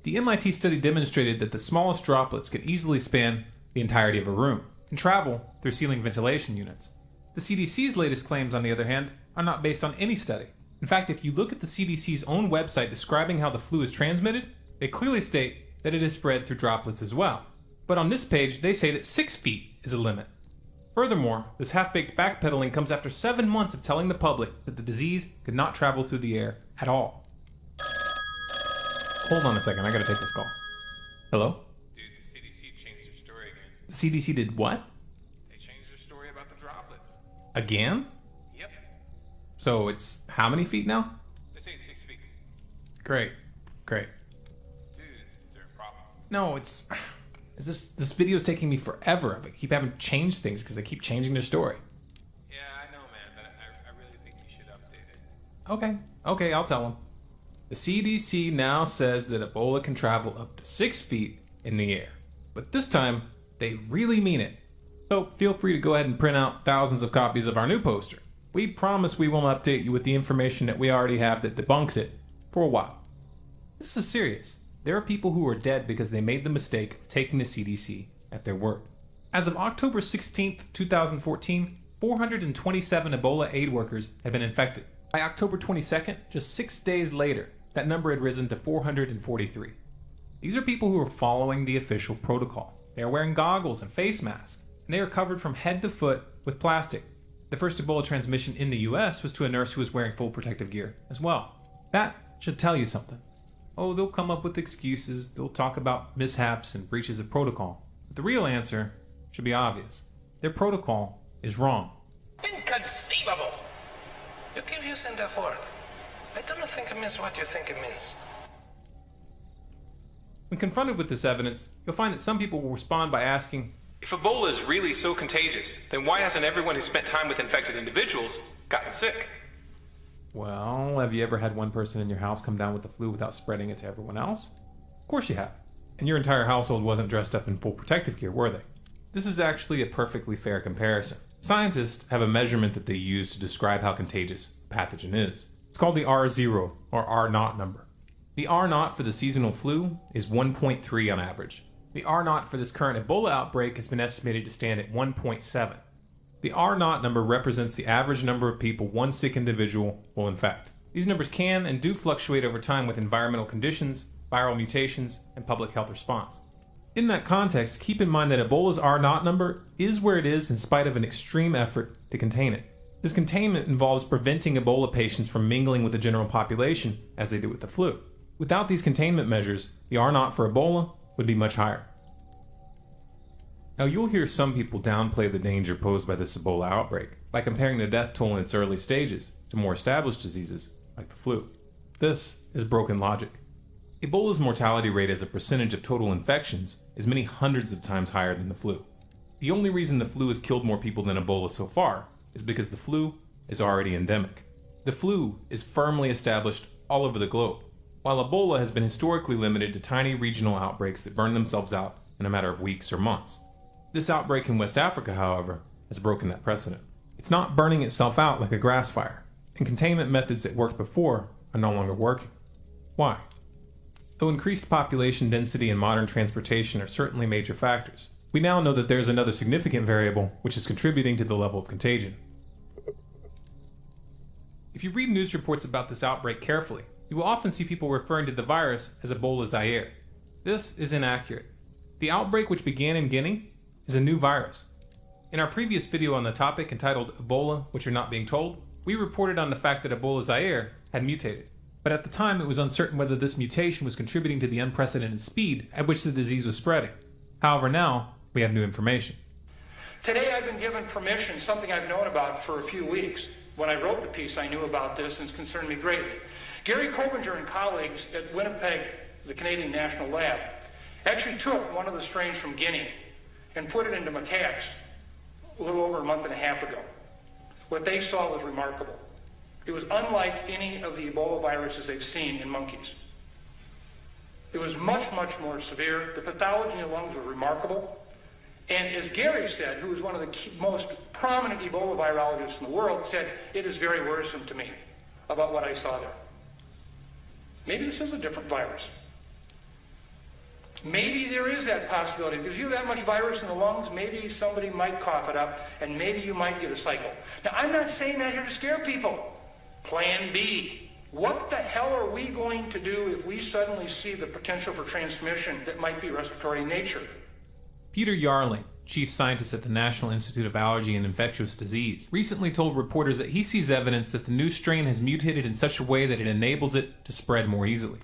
The MIT study demonstrated that the smallest droplets could easily span the entirety of a room and travel through ceiling ventilation units. The CDC's latest claims, on the other hand, are not based on any study. In fact, if you look at the CDC's own website describing how the flu is transmitted, they clearly state that it is spread through droplets as well. But on this page, they say that 6 feet is a limit. Furthermore, this half-baked backpedaling comes after 7 months of telling the public that the disease could not travel through the air at all. Hold on a second, I gotta take this call. Hello? Dude, the CDC changed their story again. The CDC did what? They changed their story about the droplets. Again? Yep. So it's how many feet now? They say it's 6 feet. Great. Great. Dude, is there a problem? No, it's... This video is taking me forever. I keep having to change things because they keep changing their story. Yeah, I know, man, but I really think you should update it. Okay, I'll tell them. The CDC now says that Ebola can travel up to 6 feet in the air. But this time, they really mean it. So feel free to go ahead and print out thousands of copies of our new poster. We promise we won't update you with the information that we already have that debunks it for a while. This is serious. There are people who are dead because they made the mistake of taking the CDC at their word. As of October 16th, 2014, 427 Ebola aid workers had been infected. By October 22nd, just 6 days later, that number had risen to 443. These are people who are following the official protocol. They They are wearing goggles and face masks, and they are covered from head to foot with plastic. The first Ebola transmission in the US was to a nurse who was wearing full protective gear as well. That should tell you something. Oh, they'll come up with excuses, they'll talk about mishaps and breaches of protocol. But the real answer should be obvious. Their protocol is wrong. Inconceivable! You keep using that word. I don't think it means what you think it means. When confronted with this evidence, you'll find that some people will respond by asking, if Ebola is really so contagious, then why hasn't everyone who spent time with infected individuals gotten sick? Well, have you ever had one person in your house come down with the flu without spreading it to everyone else? Of course you have. And your entire household wasn't dressed up in full protective gear, were they? This is actually a perfectly fair comparison. Scientists have a measurement that they use to describe how contagious a pathogen is. It's called the R0 or R0 number. The R0 for the seasonal flu is 1.3 on average. The R0 for this current Ebola outbreak has been estimated to stand at 1.7. The R0 number represents the average number of people one sick individual will infect. These numbers can and do fluctuate over time with environmental conditions, viral mutations, and public health response. In that context, keep in mind that Ebola's R0 number is where it is in spite of an extreme effort to contain it. This containment involves preventing Ebola patients from mingling with the general population as they do with the flu. Without these containment measures, the R0 for Ebola would be much higher. Now you'll hear some people downplay the danger posed by this Ebola outbreak by comparing the death toll in its early stages to more established diseases like the flu. This is broken logic. Ebola's mortality rate as a percentage of total infections is many hundreds of times higher than the flu. The only reason the flu has killed more people than Ebola so far is because the flu is already endemic. The flu is firmly established all over the globe, while Ebola has been historically limited to tiny regional outbreaks that burn themselves out in a matter of weeks or months. This outbreak in West Africa, however, has broken that precedent. It's not burning itself out like a grass fire, and containment methods that worked before are no longer working. Why? Though increased population density and modern transportation are certainly major factors, we now know that there is another significant variable which is contributing to the level of contagion. If you read news reports about this outbreak carefully, you will often see people referring to the virus as Ebola Zaire. This is inaccurate. The outbreak, which began in Guinea, is a new virus. In our previous video on the topic entitled Ebola, What You're Not Being Told, we reported on the fact that Ebola Zaire had mutated. But at the time it was uncertain whether this mutation was contributing to the unprecedented speed at which the disease was spreading. However, now we have new information. Today I've been given permission, something I've known about for a few weeks. When I wrote the piece, I knew about this and it's concerned me greatly. Gary Kobinger and colleagues at Winnipeg, the Canadian National Lab, actually took one of the strains from Guinea and put it into macaques a little over a month and a half ago. What they saw was remarkable. It was unlike any of the Ebola viruses they've seen in monkeys. It was much, much more severe. The pathology in the lungs was remarkable. And as Gary said, who is one of the most prominent Ebola virologists in the world, said, it is very worrisome to me about what I saw there. Maybe this is a different virus. Maybe there is that possibility. Because you have that much virus in the lungs, maybe somebody might cough it up, and maybe you might get a cycle. Now, I'm not saying that here to scare people. Plan B. What the hell are we going to do if we suddenly see the potential for transmission that might be respiratory in nature? Peter Yarling, chief scientist at the National Institute of Allergy and Infectious Disease, recently told reporters that he sees evidence that the new strain has mutated in such a way that it enables it to spread more easily.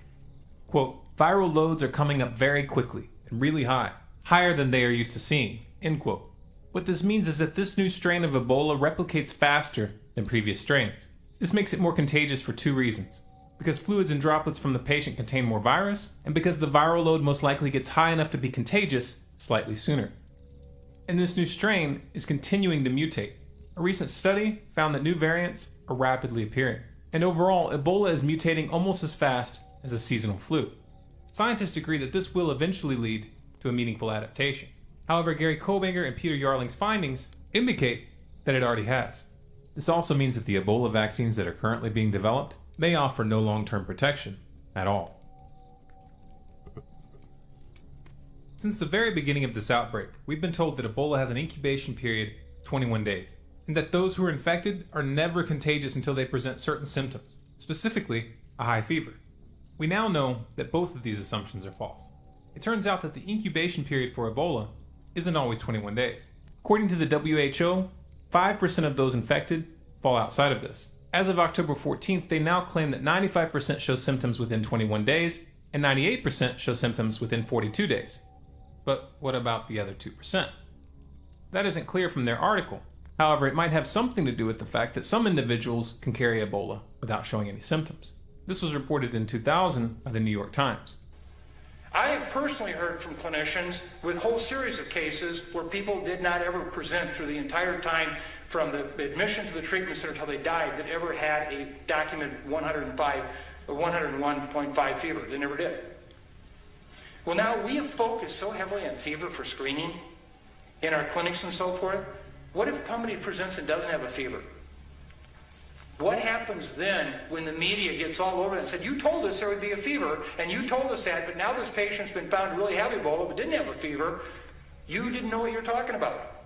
Quote, viral loads are coming up very quickly and really high, higher than they are used to seeing, end quote. What this means is that this new strain of Ebola replicates faster than previous strains. This makes it more contagious for two reasons. Because fluids and droplets from the patient contain more virus, and because the viral load most likely gets high enough to be contagious slightly sooner. And this new strain is continuing to mutate. A recent study found that new variants are rapidly appearing. And overall, Ebola is mutating almost as fast as a seasonal flu. Scientists agree that this will eventually lead to a meaningful adaptation. However, Gary Kobinger and Peter Yarling's findings indicate that it already has. This also means that the Ebola vaccines that are currently being developed may offer no long-term protection at all. Since the very beginning of this outbreak, we've been told that Ebola has an incubation period of 21 days, and that those who are infected are never contagious until they present certain symptoms, specifically a high fever. We now know that both of these assumptions are false. It turns out that the incubation period for Ebola isn't always 21 days. According to the WHO, 5% of those infected fall outside of this. As of October 14th, they now claim that 95% show symptoms within 21 days and 98% show symptoms within 42 days. But what about the other 2%? That isn't clear from their article. However, it might have something to do with the fact that some individuals can carry Ebola without showing any symptoms. This was reported in 2000 by the New York Times. I have personally heard from clinicians with a whole series of cases where people did not ever present through the entire time from the admission to the treatment center until they died that ever had a documented 101.5 fever. They never did. Well, now we have focused so heavily on fever for screening in our clinics and so forth. What if somebody presents and doesn't have a fever? What happens then when the media gets all over it and said, you told us there would be a fever, and you told us that, but now this patient's been found to really have Ebola but didn't have a fever. You didn't know what you're talking about.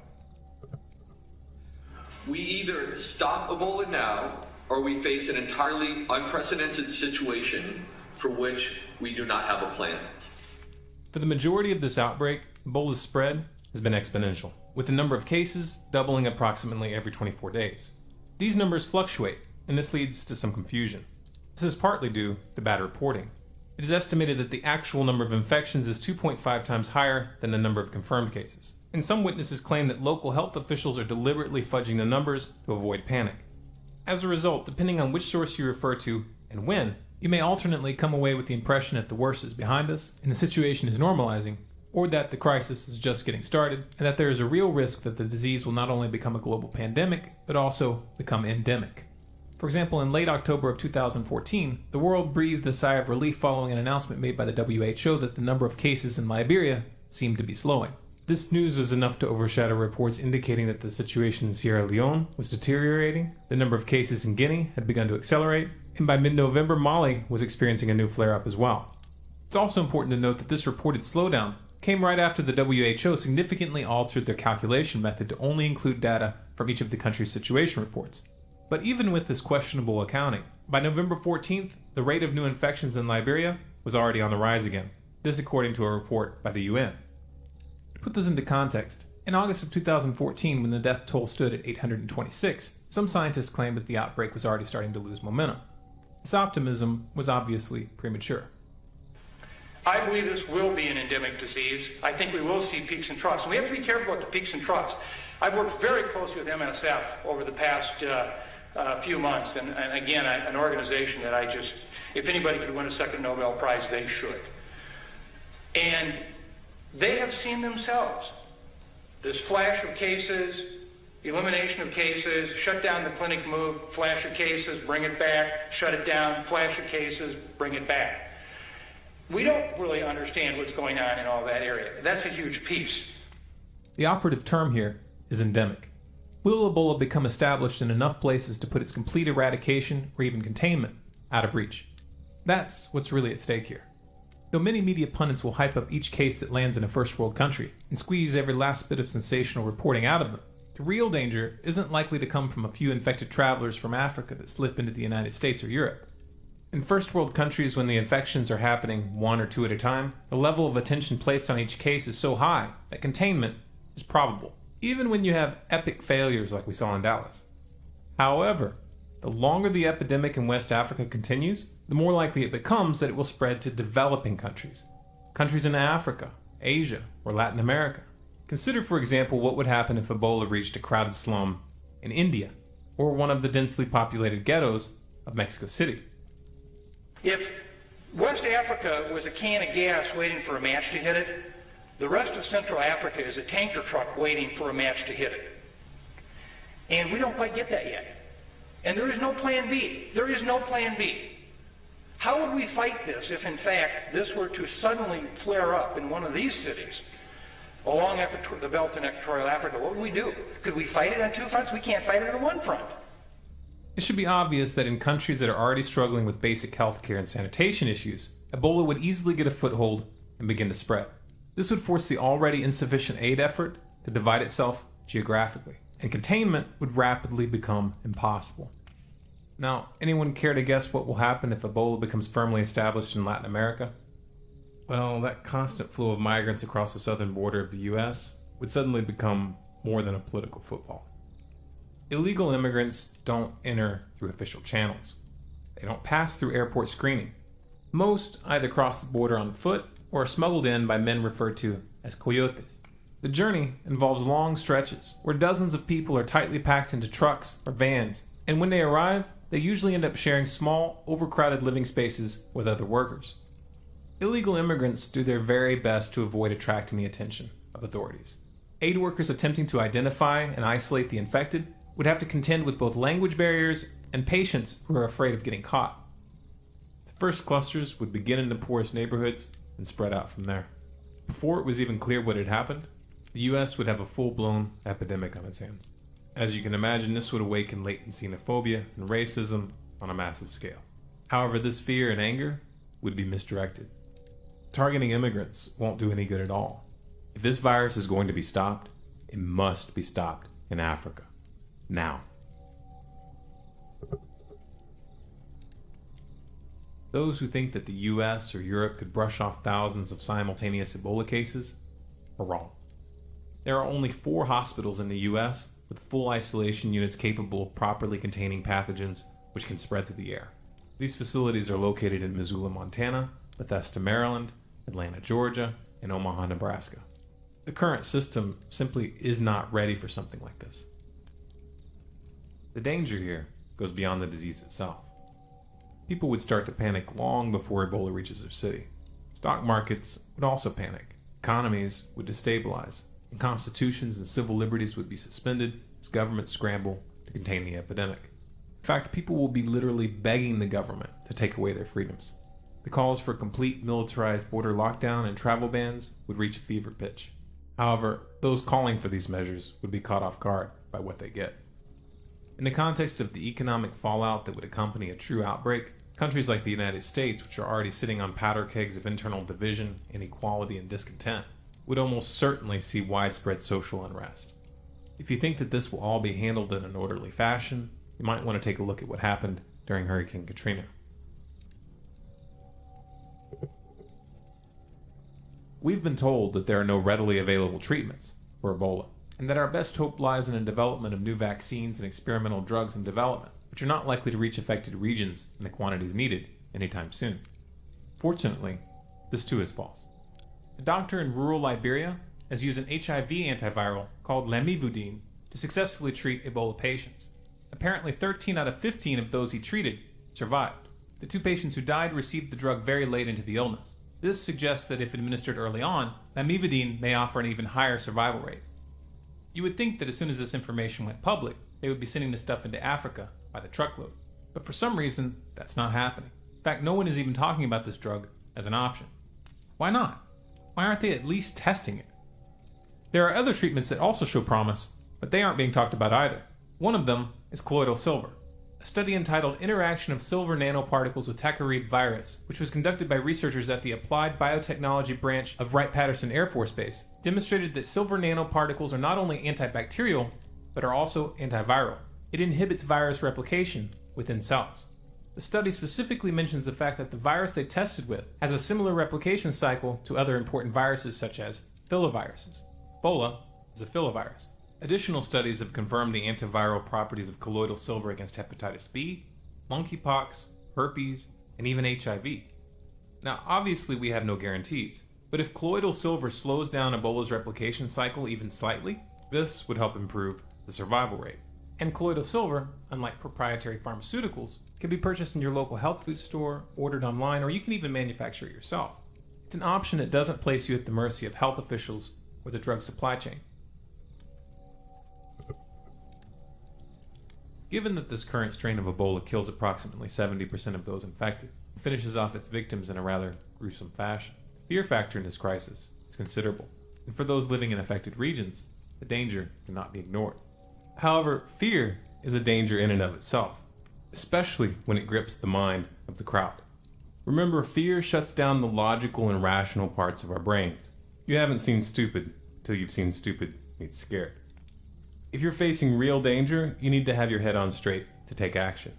We either stop Ebola now, or we face an entirely unprecedented situation for which we do not have a plan. For the majority of this outbreak, Ebola's spread has been exponential, with the number of cases doubling approximately every 24 days. These numbers fluctuate, and this leads to some confusion. This is partly due to bad reporting. It is estimated that the actual number of infections is 2.5 times higher than the number of confirmed cases. And some witnesses claim that local health officials are deliberately fudging the numbers to avoid panic. As a result, depending on which source you refer to and when, you may alternately come away with the impression that the worst is behind us and the situation is normalizing, or that the crisis is just getting started, and that there is a real risk that the disease will not only become a global pandemic, but also become endemic. For example, in late October of 2014, the world breathed a sigh of relief following an announcement made by the WHO that the number of cases in Liberia seemed to be slowing. This news was enough to overshadow reports indicating that the situation in Sierra Leone was deteriorating, the number of cases in Guinea had begun to accelerate, and by mid-November, Mali was experiencing a new flare-up as well. It's also important to note that this reported slowdown came right after the WHO significantly altered their calculation method to only include data from each of the country's situation reports. But even with this questionable accounting, by November 14th, the rate of new infections in Liberia was already on the rise again. This according to a report by the UN. To put this into context, in August of 2014, when the death toll stood at 826, some scientists claimed that the outbreak was already starting to lose momentum. This optimism was obviously premature. I believe this will be an endemic disease. I think we will see peaks and troughs. And we have to be careful about the peaks and troughs. I've worked very closely with MSF over the past few months. And again, an organization that if anybody could win a second Nobel Prize, they should. And they have seen themselves this flash of cases, elimination of cases, shut down the clinic move, flash of cases, bring it back, shut it down, flash of cases, bring it back. We don't really understand what's going on in all that area. That's a huge piece. The operative term here is endemic. Will Ebola become established in enough places to put its complete eradication or even containment out of reach? That's what's really at stake here. Though many media pundits will hype up each case that lands in a first world country and squeeze every last bit of sensational reporting out of them, the real danger isn't likely to come from a few infected travelers from Africa that slip into the United States or Europe. In first world countries, when the infections are happening one or two at a time, the level of attention placed on each case is so high that containment is probable, even when you have epic failures like we saw in Dallas. However, the longer the epidemic in West Africa continues, the more likely it becomes that it will spread to developing countries. Countries in Africa, Asia, or Latin America. Consider, for example, what would happen if Ebola reached a crowded slum in India, or one of the densely populated ghettos of Mexico City. If West Africa was a can of gas waiting for a match to hit it, the rest of Central Africa is a tanker truck waiting for a match to hit it. And we don't quite get that yet. And there is no plan B. There is no plan B. How would we fight this if, in fact, this were to suddenly flare up in one of these cities along the belt in Equatorial Africa? What would we do? Could we fight it on two fronts? We can't fight it on one front. It should be obvious that in countries that are already struggling with basic healthcare and sanitation issues, Ebola would easily get a foothold and begin to spread. This would force the already insufficient aid effort to divide itself geographically, and containment would rapidly become impossible. Now, anyone care to guess what will happen if Ebola becomes firmly established in Latin America? Well, that constant flow of migrants across the southern border of the US would suddenly become more than a political football. Illegal immigrants don't enter through official channels. They don't pass through airport screening. Most either cross the border on foot or are smuggled in by men referred to as coyotes. The journey involves long stretches where dozens of people are tightly packed into trucks or vans, and when they arrive, they usually end up sharing small, overcrowded living spaces with other workers. Illegal immigrants do their very best to avoid attracting the attention of authorities. Aid workers attempting to identify and isolate the infected would have to contend with both language barriers and patients who are afraid of getting caught. The first clusters would begin in the poorest neighborhoods and spread out from there. Before it was even clear what had happened, the US would have a full-blown epidemic on its hands. As you can imagine, this would awaken latent xenophobia and racism on a massive scale. However, this fear and anger would be misdirected. Targeting immigrants won't do any good at all. If this virus is going to be stopped, it must be stopped in Africa. Now. Those who think that the US or Europe could brush off thousands of simultaneous Ebola cases are wrong. There are only 4 hospitals in the US with full isolation units capable of properly containing pathogens which can spread through the air. These facilities are located in Missoula, Montana, Bethesda, Maryland, Atlanta, Georgia, and Omaha, Nebraska. The current system simply is not ready for something like this. The danger here goes beyond the disease itself. People would start to panic long before Ebola reaches their city. Stock markets would also panic. Economies would destabilize, and constitutions and civil liberties would be suspended as governments scramble to contain the epidemic. In fact, people will be literally begging the government to take away their freedoms. The calls for complete militarized border lockdown and travel bans would reach a fever pitch. However, those calling for these measures would be caught off guard by what they get. In the context of the economic fallout that would accompany a true outbreak, countries like the United States, which are already sitting on powder kegs of internal division, inequality, and discontent, would almost certainly see widespread social unrest. If you think that this will all be handled in an orderly fashion, you might want to take a look at what happened during Hurricane Katrina. We've been told that there are no readily available treatments for Ebola, and that our best hope lies in the development of new vaccines and experimental drugs in development, which are not likely to reach affected regions in the quantities needed anytime soon. Fortunately, this too is false. A doctor in rural Liberia has used an HIV antiviral called lamivudine to successfully treat Ebola patients. Apparently 13 out of 15 of those he treated survived. The 2 patients who died received the drug very late into the illness. This suggests that if administered early on, lamivudine may offer an even higher survival rate. You would think that as soon as this information went public, they would be sending this stuff into Africa by the truckload. But for some reason, that's not happening. In fact, no one is even talking about this drug as an option. Why not? Why aren't they at least testing it? There are other treatments that also show promise, but they aren't being talked about either. One of them is colloidal silver. A study entitled Interaction of Silver Nanoparticles with Tachyread Virus, which was conducted by researchers at the Applied Biotechnology branch of Wright-Patterson Air Force Base, demonstrated that silver nanoparticles are not only antibacterial, but are also antiviral. It inhibits virus replication within cells. The study specifically mentions the fact that the virus they tested with has a similar replication cycle to other important viruses such as filoviruses. Ebola is a filovirus. Additional studies have confirmed the antiviral properties of colloidal silver against hepatitis B, monkeypox, herpes, and even HIV. Now, obviously we have no guarantees, but if colloidal silver slows down Ebola's replication cycle even slightly, this would help improve the survival rate. And colloidal silver, unlike proprietary pharmaceuticals, can be purchased in your local health food store, ordered online, or you can even manufacture it yourself. It's an option that doesn't place you at the mercy of health officials or the drug supply chain. Given that this current strain of Ebola kills approximately 70% of those infected, and finishes off its victims in a rather gruesome fashion, the fear factor in this crisis is considerable, and for those living in affected regions, the danger cannot be ignored. However, fear is a danger in and of itself, especially when it grips the mind of the crowd. Remember, fear shuts down the logical and rational parts of our brains. You haven't seen stupid till you've seen stupid meet scared. If you're facing real danger, you need to have your head on straight to take action.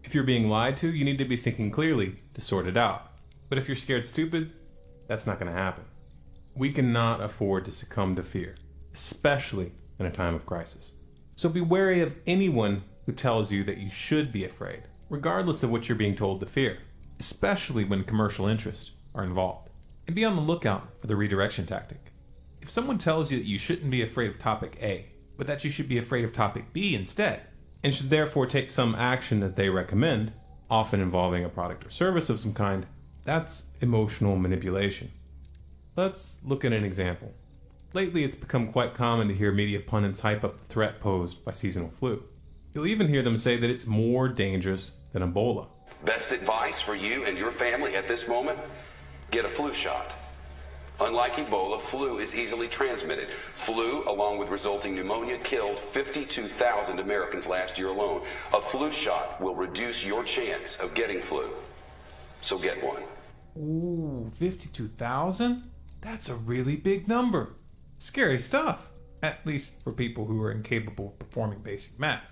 If you're being lied to, you need to be thinking clearly to sort it out. But if you're scared stupid, that's not going to happen. We cannot afford to succumb to fear. especially in a time of crisis. So be wary of anyone who tells you that you should be afraid, regardless of what you're being told to fear, especially when commercial interests are involved. And be on the lookout for the redirection tactic. If someone tells you that you shouldn't be afraid of topic A, but that you should be afraid of topic B instead, and should therefore take some action that they recommend, often involving a product or service of some kind, that's emotional manipulation. Let's look at an example. Lately, it's become quite common to hear media pundits hype up the threat posed by seasonal flu. You'll even hear them say that it's more dangerous than Ebola. Best advice for you and your family at this moment? Get a flu shot. Unlike Ebola, flu is easily transmitted. Flu, along with resulting pneumonia, killed 52,000 Americans last year alone. A flu shot will reduce your chance of getting flu. So get one. Ooh, 52,000? That's a really big number. Scary stuff, at least for people who are incapable of performing basic math.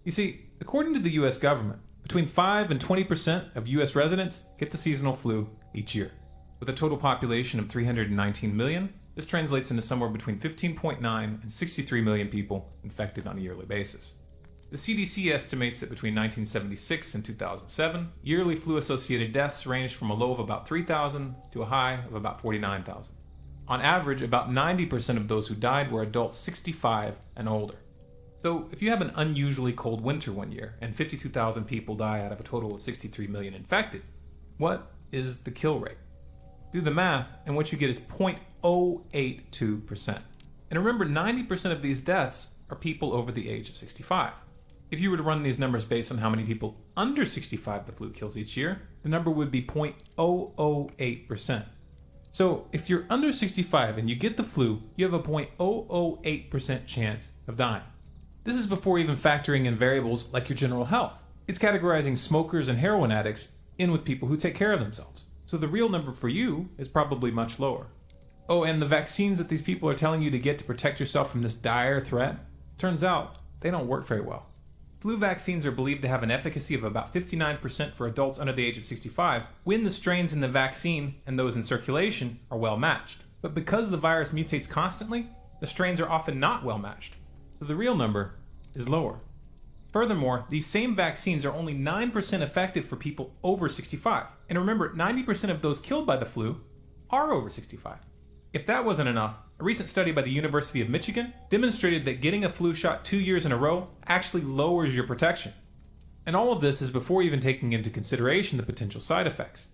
You see, according to the US government, between 5 and 20% of US residents get the seasonal flu each year. With a total population of 319 million, this translates into somewhere between 15.9 and 63 million people infected on a yearly basis. The CDC estimates that between 1976 and 2007, yearly flu-associated deaths ranged from a low of about 3,000 to a high of about 49,000. On average, about 90% of those who died were adults 65 and older. So if you have an unusually cold winter one year and 52,000 people die out of a total of 63 million infected, what is the kill rate? Do the math, and what you get is 0.082%. And remember, 90% of these deaths are people over the age of 65. If you were to run these numbers based on how many people under 65 the flu kills each year, the number would be 0.008%. So if you're under 65 and you get the flu, you have a 0.008% chance of dying. This is before even factoring in variables like your general health. It's categorizing smokers and heroin addicts in with people who take care of themselves. So the real number for you is probably much lower. Oh, and the vaccines that these people are telling you to get to protect yourself from this dire threat, turns out they don't work very well. Flu vaccines are believed to have an efficacy of about 59% for adults under the age of 65 when the strains in the vaccine and those in circulation are well matched. But because the virus mutates constantly, the strains are often not well matched. So the real number is lower. Furthermore, these same vaccines are only 9% effective for people over 65. And remember, 90% of those killed by the flu are over 65. If that wasn't enough, a recent study by the University of Michigan demonstrated that getting a flu shot 2 years in a row actually lowers your protection. And all of this is before even taking into consideration the potential side effects.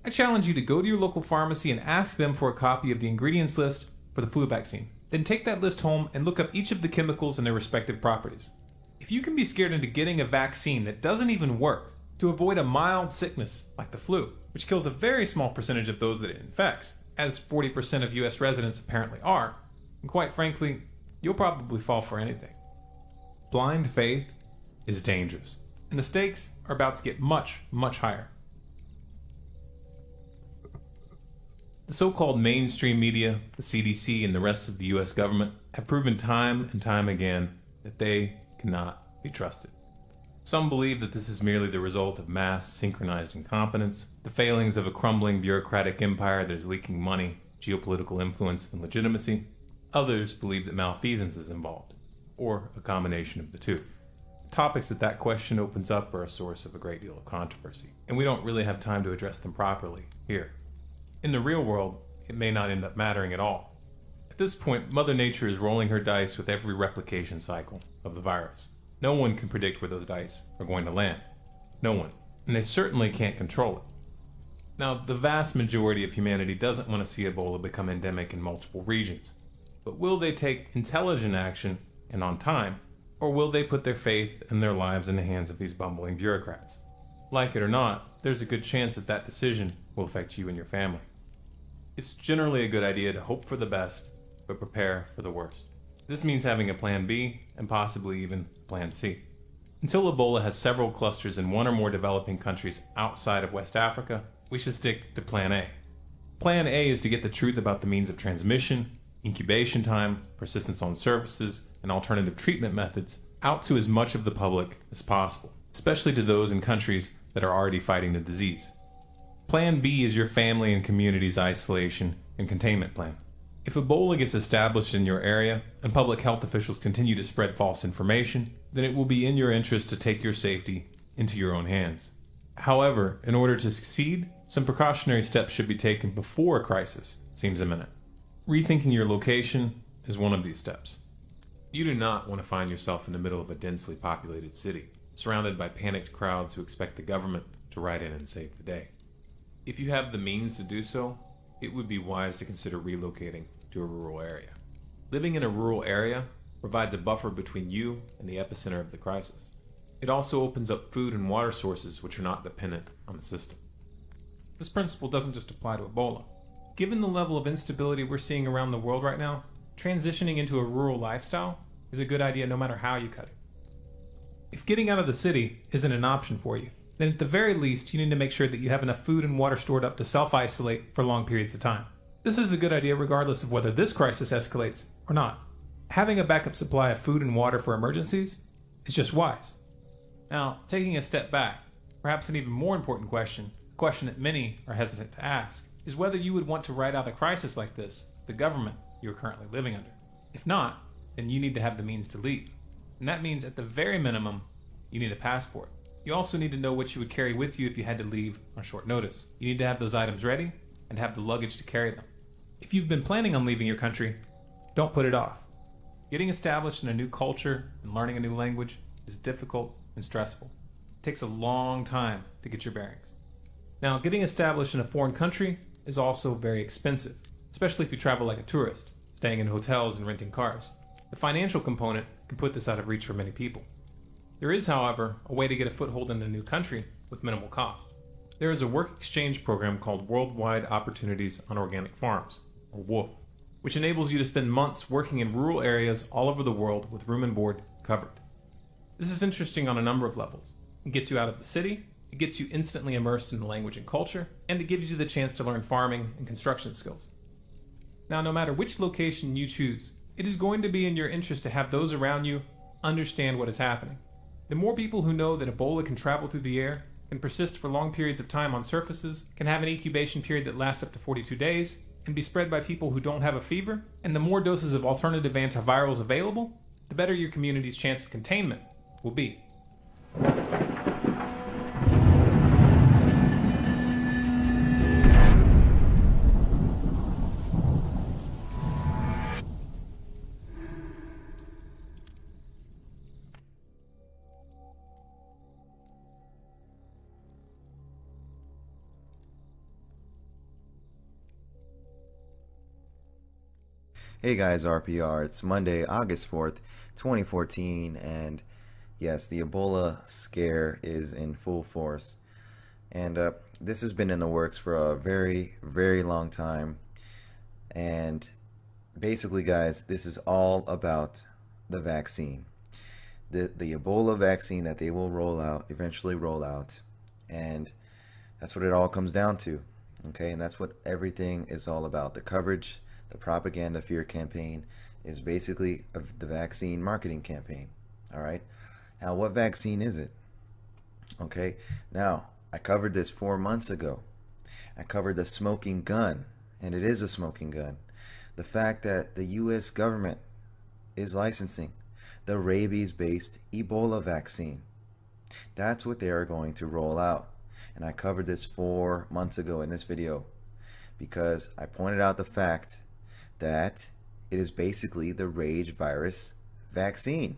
I challenge you to go to your local pharmacy and ask them for a copy of the ingredients list for the flu vaccine. Then take that list home and look up each of the chemicals and their respective properties. If you can be scared into getting a vaccine that doesn't even work to avoid a mild sickness like the flu, which kills a very small percentage of those that it infects, as 40% of US residents apparently are, and quite frankly, you'll probably fall for anything. Blind faith is dangerous, and the stakes are about to get much, much higher. The so-called mainstream media, the CDC, and the rest of the US government have proven time and time again that they cannot be trusted. Some believe that this is merely the result of mass synchronized incompetence, the failings of a crumbling bureaucratic empire that is leaking money, geopolitical influence, and legitimacy. Others believe that malfeasance is involved, or a combination of the two. The topics that question opens up are a source of a great deal of controversy, and we don't really have time to address them properly here. In the real world, it may not end up mattering at all. At this point, Mother Nature is rolling her dice with every replication cycle of the virus. No one can predict where those dice are going to land. No one. And they certainly can't control it. Now, the vast majority of humanity doesn't want to see Ebola become endemic in multiple regions. But will they take intelligent action and on time, or will they put their faith and their lives in the hands of these bumbling bureaucrats? Like it or not, there's a good chance that that decision will affect you and your family. It's generally a good idea to hope for the best, but prepare for the worst. This means having a plan B and possibly even plan C. Until Ebola has several clusters in one or more developing countries outside of West Africa, we should stick to Plan A. Plan A is to get the truth about the means of transmission, incubation time, persistence on surfaces, and alternative treatment methods out to as much of the public as possible, especially to those in countries that are already fighting the disease. Plan B is your family and community's isolation and containment plan. If Ebola gets established in your area and public health officials continue to spread false information, then it will be in your interest to take your safety into your own hands. However, in order to succeed, some precautionary steps should be taken before a crisis seems imminent. Rethinking your location is one of these steps. You do not want to find yourself in the middle of a densely populated city, surrounded by panicked crowds who expect the government to ride in and save the day. If you have the means to do so, it would be wise to consider relocating to a rural area. Living in a rural area provides a buffer between you and the epicenter of the crisis. It also opens up food and water sources which are not dependent on the system. This principle doesn't just apply to Ebola. Given the level of instability we're seeing around the world right now, transitioning into a rural lifestyle is a good idea no matter how you cut it. If getting out of the city isn't an option for you, then at the very least you need to make sure that you have enough food and water stored up to self-isolate for long periods of time. This is a good idea regardless of whether this crisis escalates or not. Having a backup supply of food and water for emergencies is just wise. Now, taking a step back, perhaps an even more important question, a question that many are hesitant to ask, is whether you would want to ride out a crisis like this, the government you're currently living under. If not, then you need to have the means to leave. And that means at the very minimum, you need a passport. You also need to know what you would carry with you if you had to leave on short notice. You need to have those items ready and have the luggage to carry them. If you've been planning on leaving your country, don't put it off. Getting established in a new culture and learning a new language is difficult and stressful. It takes a long time to get your bearings. Now, getting established in a foreign country is also very expensive, especially if you travel like a tourist, staying in hotels and renting cars. The financial component can put this out of reach for many people. There is, however, a way to get a foothold in a new country with minimal cost. There is a work exchange program called Worldwide Opportunities on Organic Farms, or WOOF, which enables you to spend months working in rural areas all over the world with room and board covered. This is interesting on a number of levels. It gets you out of the city, it gets you instantly immersed in the language and culture, and it gives you the chance to learn farming and construction skills. Now, no matter which location you choose, it is going to be in your interest to have those around you understand what is happening. The more people who know that Ebola can travel through the air, can persist for long periods of time on surfaces, can have an incubation period that lasts up to 42 days, and be spread by people who don't have a fever, and the more doses of alternative antivirals available, the better your community's chance of containment will be. Hey guys, RPR, it's Monday, August 4th, 2014, and yes, the Ebola scare is in full force. And this has been in the works for a very, very long time. And basically, guys, this is all about the vaccine. The Ebola vaccine that they will eventually roll out. And that's what it all comes down to. Okay, and that's what everything is all about. The coverage, the propaganda fear campaign is basically the vaccine marketing campaign. All right. Now, what vaccine is it? Okay. Now, I covered this 4 months ago. I covered the smoking gun, and it is a smoking gun. The fact that the U.S. government is licensing the rabies-based Ebola vaccine. That's what they are going to roll out. And I covered this 4 months ago in this video because I pointed out the fact that it is basically the rage virus vaccine.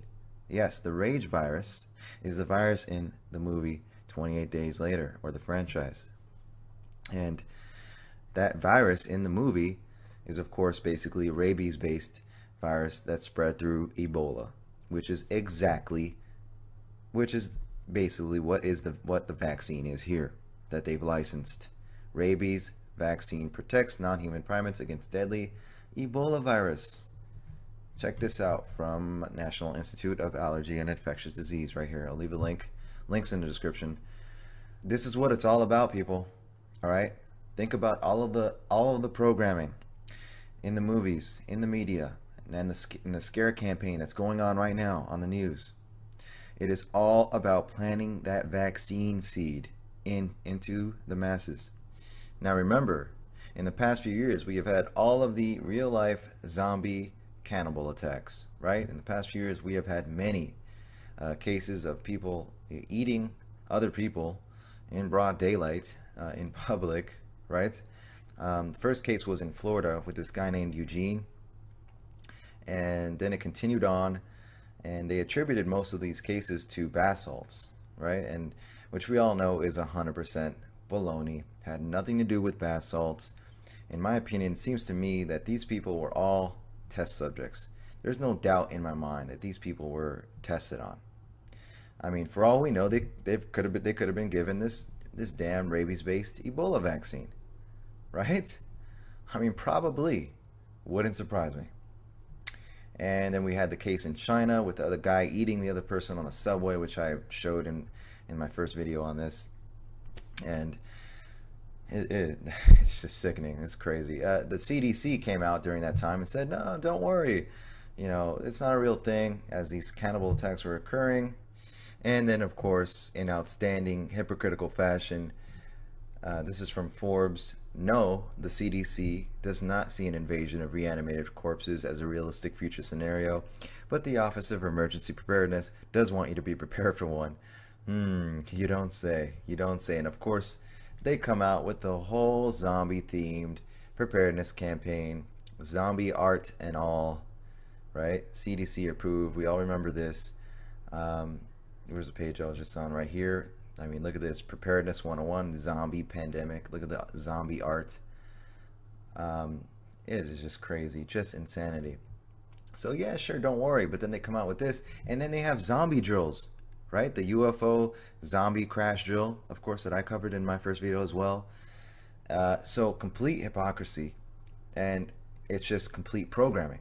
Yes, the rage virus is the virus in the movie 28 Days Later, or the franchise. And that virus in the movie is, of course, basically a rabies-based virus that spread through Ebola, which is basically what the vaccine is here that they've licensed. Rabies vaccine protects non-human primates against deadly Ebola virus. Check this out from National Institute of Allergy and Infectious Disease right here. I'll leave a links in the description. This is what it's all about, people. All right, think about all of the programming in the movies, in the media, and in the scare campaign that's going on right now on the news. It is all about planting that vaccine seed into the masses. Now remember, In the past few years, we have had all of the real-life zombie cannibal attacks, right? In the past few years, we have had many cases of people eating other people in broad daylight, in public, right? The first case was in Florida with this guy named Eugene, and then it continued on, and they attributed most of these cases to bath salts, right? And which we all know is 100% baloney, had nothing to do with bath salts. In my opinion, it seems to me that these people were all test subjects. There's no doubt in my mind that these people were tested on. I mean, for all we know, they could have been given this damn rabies-based Ebola vaccine, right? I mean, probably. Wouldn't surprise me. And then we had the case in China with the other guy eating the other person on the subway, which I showed in my first video on this. And it's just sickening. It's crazy. The CDC came out during that time and said, no, don't worry. You know, it's not a real thing, as these cannibal attacks were occurring. And then, of course, in outstanding hypocritical fashion, this is from Forbes. No, the CDC does not see an invasion of reanimated corpses as a realistic future scenario, but the Office of Emergency Preparedness does want you to be prepared for one. You don't say. You don't say. And of course, they come out with the whole zombie-themed preparedness campaign, zombie art and all, right? CDC approved. We all remember this. Where's the page I was just on? Right here. I mean, look at this. Preparedness 101, zombie pandemic. Look at the zombie art. It is just crazy. Just insanity. So yeah, sure, don't worry. But then they come out with this. And then they have zombie drills, right? The UFO zombie crash drill, of course, that I covered in my first video as well. So complete hypocrisy. And it's just complete programming.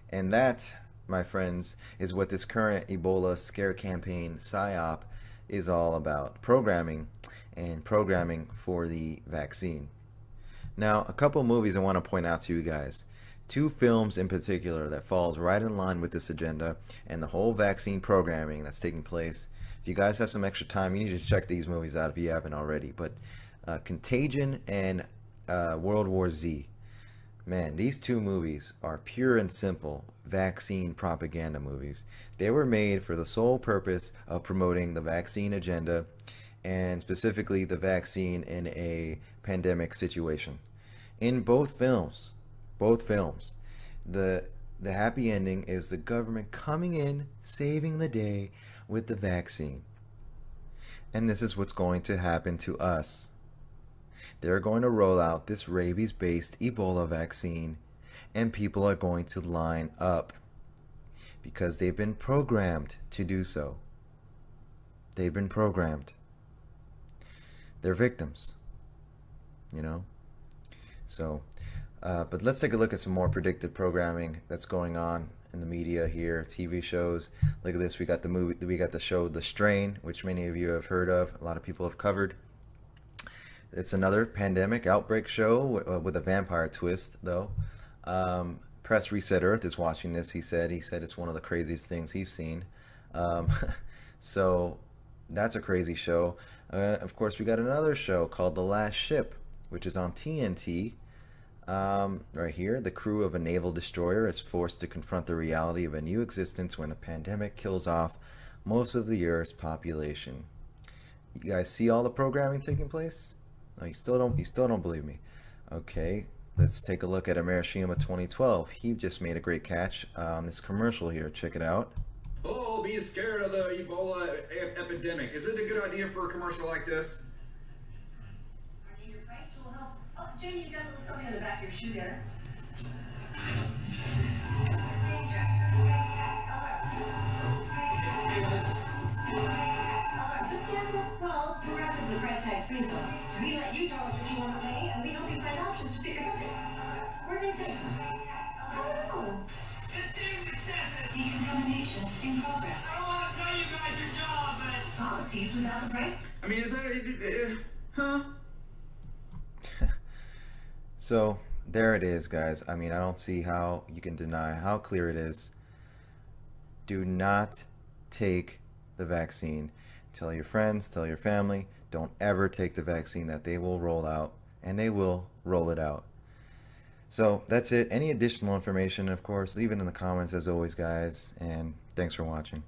And that, my friends, is what this current Ebola scare campaign, PSYOP, is all about. Programming, and programming for the vaccine. Now, a couple movies I want to point out to you guys. Two films in particular that falls right in line with this agenda and the whole vaccine programming that's taking place. If you guys have some extra time, you need to check these movies out if you haven't already. But Contagion and World War Z. Man, these two movies are pure and simple vaccine propaganda movies. They were made for the sole purpose of promoting the vaccine agenda, and specifically the vaccine in a pandemic situation. In both films, the happy ending is the government coming in, saving the day with the vaccine. And this is what's going to happen to us. They're going to roll out this rabies-based Ebola vaccine, and people are going to line up because they've been programmed to do so. They've been programmed. They're victims, you know. So, but let's take a look at some more predictive programming that's going on in the media here, TV shows. Look at this. We got the show The Strain, which many of you have heard of. A lot of people have covered. It's another pandemic outbreak show with a vampire twist, though. Press Reset Earth is watching this. He said it's one of the craziest things he's seen. So that's a crazy show. Of course, we got another show called The Last Ship, which is on TNT. Right here, the crew of a naval destroyer is forced to confront the reality of a new existence when a pandemic kills off most of the Earth's population. You guys see all the programming taking place? No, you still don't believe me. Okay, let's take a look at Amerishima 2012. He just made a great catch on this commercial here. Check it out. Oh, be scared of the Ebola epidemic. Is it a good idea for a commercial like this? Oh, Jamie, you got a little something in the back of your shoe there. Is this hysterical? Well, Progressive's a price tag free zone. We let you tell us what you want to pay, and we help you find options to fit your budget. Where do you say? Oh. Decontamination in progress. I don't want to tell you guys your job, but... Policies without the price? I mean, is that... huh? So there it is, guys. I mean, I don't see how you can deny how clear it is. Do not take the vaccine. Tell your friends, tell your family, don't ever take the vaccine that they will roll out and they will roll it out. So that's it. Any additional information, of course, leave it in the comments as always, guys, and thanks for watching.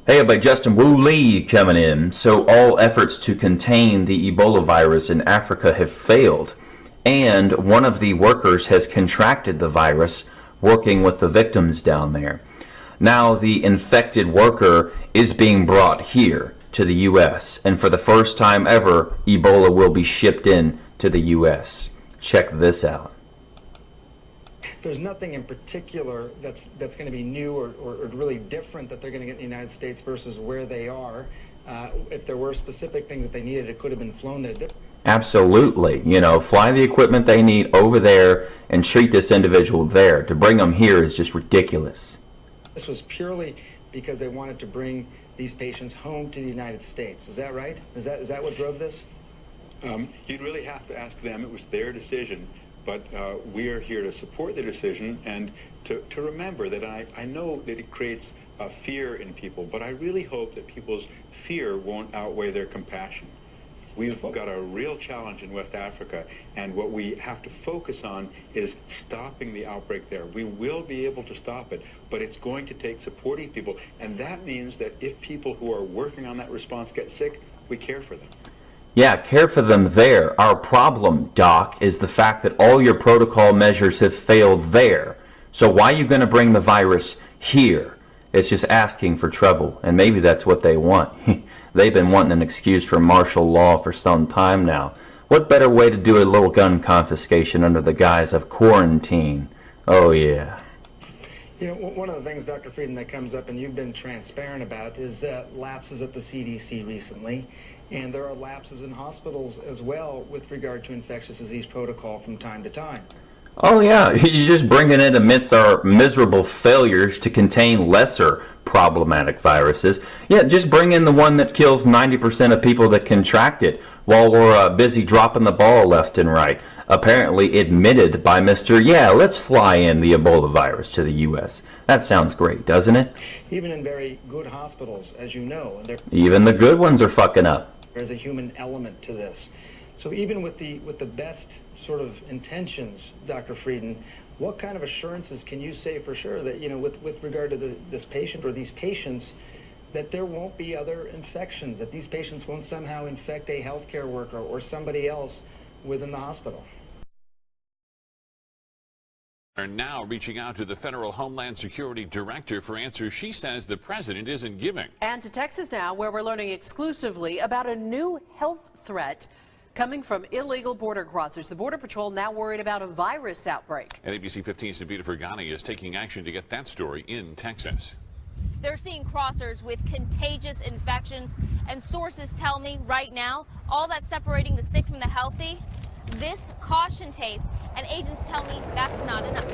Hey everybody, Justin Wu Lee coming in. So all efforts to contain the Ebola virus in Africa have failed, and one of the workers has contracted the virus working with the victims down there. Now the infected worker is being brought here to the US, and for the first time ever, Ebola will be shipped in to the US. Check this out. There's nothing in particular that's going to be new or really different that they're going to get in the United States versus where they are. If there were specific things that they needed, it could have been flown there. Absolutely. You know, fly the equipment they need over there and treat this individual there. To bring them here is just ridiculous. This was purely because they wanted to bring these patients home to the United States. Is that right? Is that what drove this? You'd really have to ask them. It was their decision. But we are here to support the decision and to remember that I know that it creates fear in people, but I really hope that people's fear won't outweigh their compassion. We've got a real challenge in West Africa, and what we have to focus on is stopping the outbreak there. We will be able to stop it, but it's going to take supporting people, and that means that if people who are working on that response get sick, we care for them. Yeah, care for them there. Our problem, Doc, is the fact that all your protocol measures have failed there. So why are you going to bring the virus here? It's just asking for trouble, and maybe that's what they want. They've been wanting an excuse for martial law for some time now. What better way to do a little gun confiscation under the guise of quarantine? Oh, yeah. You know, one of the things, Dr. Frieden, that comes up, and you've been transparent about, is that lapses at the CDC recently, and there are lapses in hospitals as well with regard to infectious disease protocol from time to time. Oh yeah, you're just bringing it amidst our miserable failures to contain lesser problematic viruses. Yeah, just bring in the one that kills 90% of people that contract it while we're busy dropping the ball left and right. Apparently admitted by Mr. Yeah, let's fly in the Ebola virus to the U.S. That sounds great, doesn't it? Even in very good hospitals, as you know. Even the good ones are fucking up. There's a human element to this. So even with the best sort of intentions, Dr. Frieden, what kind of assurances can you say for sure that, you know, with regard to this patient or these patients, that there won't be other infections, that these patients won't somehow infect a healthcare worker or somebody else within the hospital? Are now reaching out to the federal Homeland Security Director for answers she says the president isn't giving. And to Texas now, where we're learning exclusively about a new health threat coming from illegal border crossers. The Border Patrol now worried about a virus outbreak. And ABC 15's Sabita Fergani is taking action to get that story in Texas. They're seeing crossers with contagious infections, and sources tell me right now, all that's separating the sick from the healthy, this caution tape, and agents tell me that's not enough.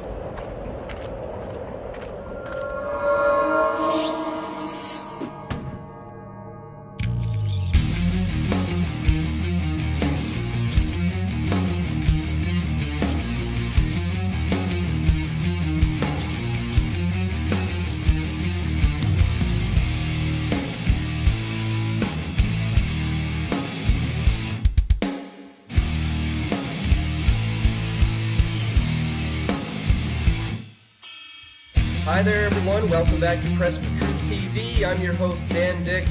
Hi there, everyone. Welcome back to Press for Truth TV. I'm your host, Dan Dix.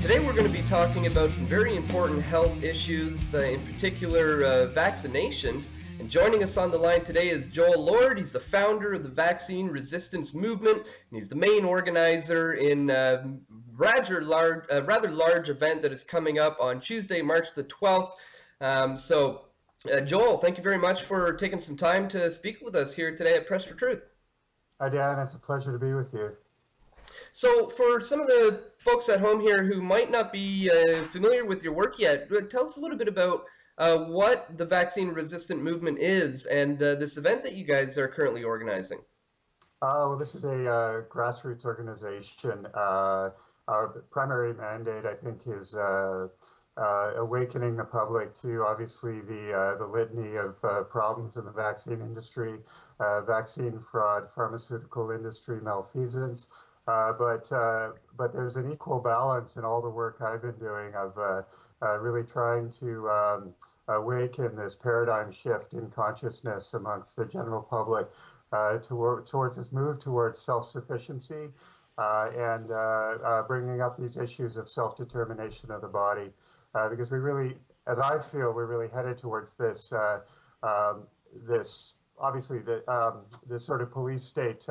Today we're going to be talking about some very important health issues, in particular vaccinations. And joining us on the line today is Joel Lord. He's the founder of the Vaccine Resistance Movement, and he's the main organizer in a rather large event that is coming up on Tuesday, March the 12th. Joel, thank you very much for taking some time to speak with us here today at Press for Truth. Hi, Dan. It's a pleasure to be with you. So for some of the folks at home here who might not be familiar with your work yet, tell us a little bit about what the Vaccine Resistant Movement is and this event that you guys are currently organizing. Well, this is a grassroots organization. Our primary mandate, I think, is awakening the public to obviously the litany of problems in the vaccine industry, vaccine fraud, pharmaceutical industry malfeasance. But there's an equal balance in all the work I've been doing of really trying to awaken this paradigm shift in consciousness amongst the general public towards this move towards self-sufficiency and bringing up these issues of self-determination of the body. Because we really, as I feel, we're really headed towards this, obviously this sort of police state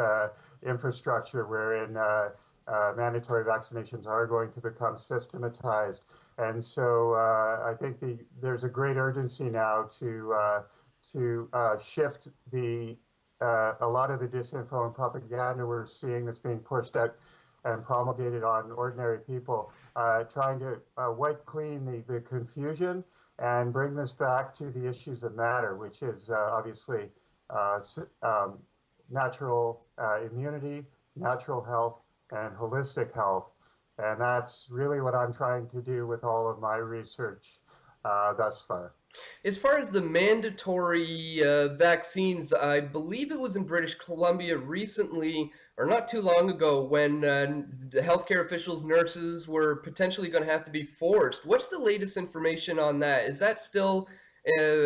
infrastructure wherein mandatory vaccinations are going to become systematized. And so I think there's a great urgency now to shift a lot of the disinfo and propaganda we're seeing that's being pushed out and promulgated on ordinary people, trying to wipe clean the confusion and bring this back to the issues that matter, which is obviously natural immunity, natural health, and holistic health. And that's really what I'm trying to do with all of my research thus far. As far as the mandatory vaccines, I believe it was in British Columbia recently, or not too long ago, when the healthcare officials, nurses were potentially going to have to be forced. What's the latest information on that? Is that still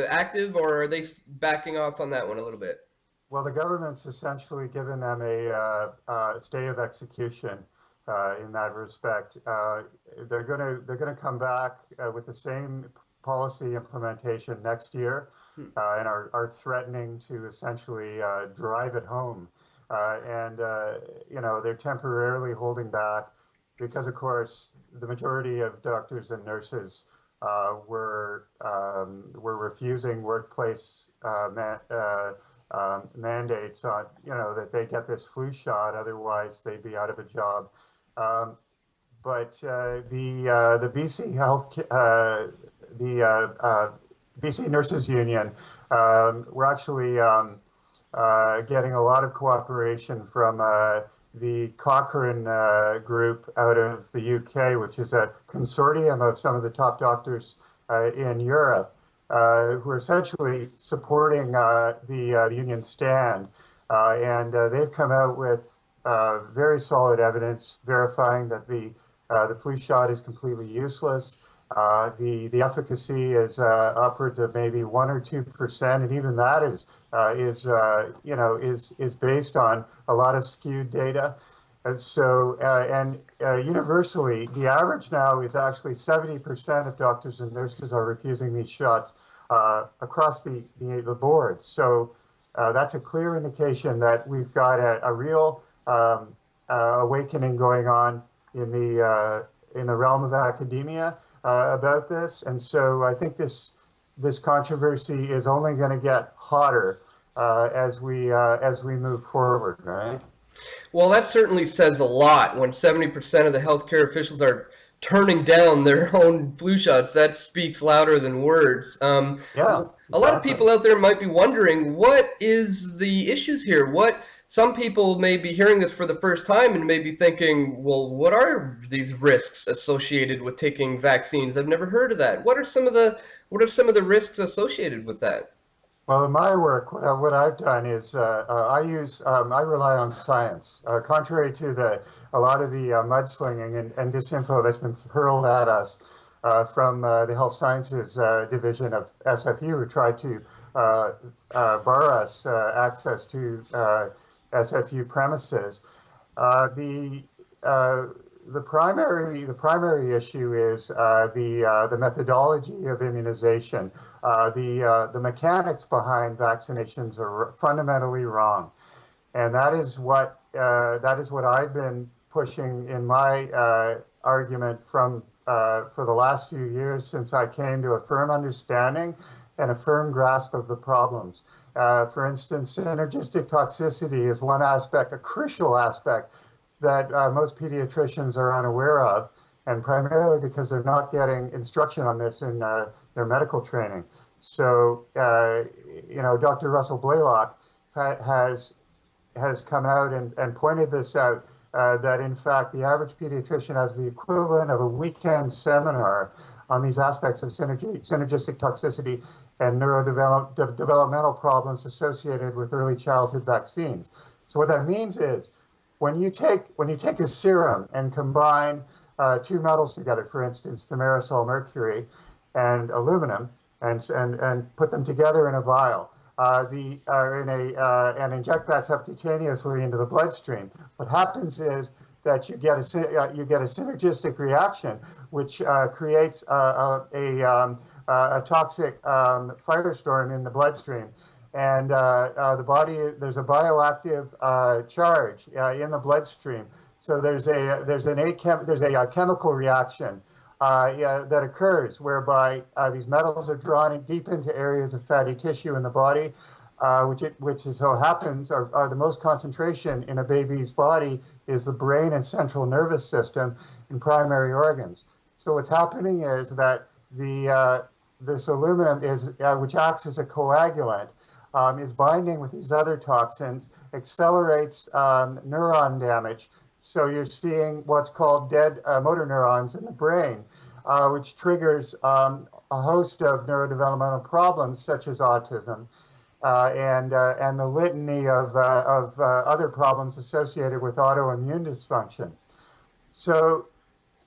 active, or are they backing off on that one a little bit? Well, the government's essentially given them a stay of execution in that respect. They're gonna come back with the same policy implementation next year, and are threatening to essentially drive it home. You know, they're temporarily holding back because, of course, the majority of doctors and nurses were refusing workplace mandates on, you know, that they get this flu shot, otherwise they'd be out of a job. But the BC Health, the BC Nurses Union, we're actually getting a lot of cooperation from the Cochrane group out of the UK, which is a consortium of some of the top doctors in Europe, who are essentially supporting the union stand. And they've come out with very solid evidence verifying that the flu shot is completely useless. The efficacy is upwards of maybe 1 or 2%, and even that is based on a lot of skewed data. And so, universally, the average now is actually 70% of doctors and nurses are refusing these shots across the board. So that's a clear indication that we've got a real awakening going on in the realm of academia about this. And so I think this controversy is only going to get hotter as we move forward, right? Well, that certainly says a lot when 70% of the healthcare officials are turning down their own flu shots. That speaks louder than words. Yeah, exactly. A lot of people out there might be wondering, what is the issues here? Some people may be hearing this for the first time and may be thinking, well, what are these risks associated with taking vaccines? I've never heard of that. What are some of the risks associated with that? Well, in my work, what I've done is I rely on science. Contrary to a lot of the mudslinging and disinfo that's been hurled at us from the Health Sciences Division of SFU, who tried to bar us access to SFU premises. The primary issue is the methodology of immunization. The mechanics behind vaccinations are fundamentally wrong, and that is what I've been pushing in my argument for the last few years since I came to a firm understanding and a firm grasp of the problems. For instance, synergistic toxicity is one aspect, a crucial aspect that most pediatricians are unaware of, and primarily because they're not getting instruction on this in their medical training. So, Dr. Russell Blaylock has come out and pointed this out, that in fact the average pediatrician has the equivalent of a weekend seminar on these aspects of synergistic toxicity and neurodevelopmental problems associated with early childhood vaccines. So what that means is, when you take a serum and combine two metals together, for instance, thimerosal mercury and aluminum, and put them together in a vial, and inject that subcutaneously into the bloodstream, what happens is that you get a synergistic reaction, which creates a toxic firestorm in the bloodstream. And the body, there's a bioactive charge in the bloodstream. So there's a chemical reaction that occurs whereby these metals are drawn deep into areas of fatty tissue in the body, which so happens are the most concentration in a baby's body is the brain and central nervous system and primary organs. So what's happening is that this aluminum which acts as a coagulant, is binding with these other toxins, accelerates neuron damage. So you're seeing what's called dead motor neurons in the brain, which triggers a host of neurodevelopmental problems such as autism and the litany of other problems associated with autoimmune dysfunction. So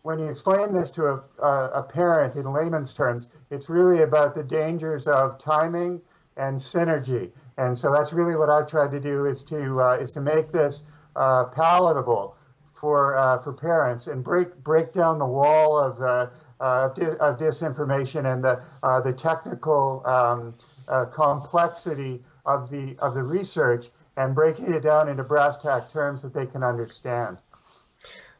when you explain this to a parent in layman's terms, it's really about the dangers of timing and synergy. And so that's really what I've tried to do, is to make this palatable for parents and break down the wall of disinformation and the technical complexity of the research, and breaking it down into brass tack terms that they can understand.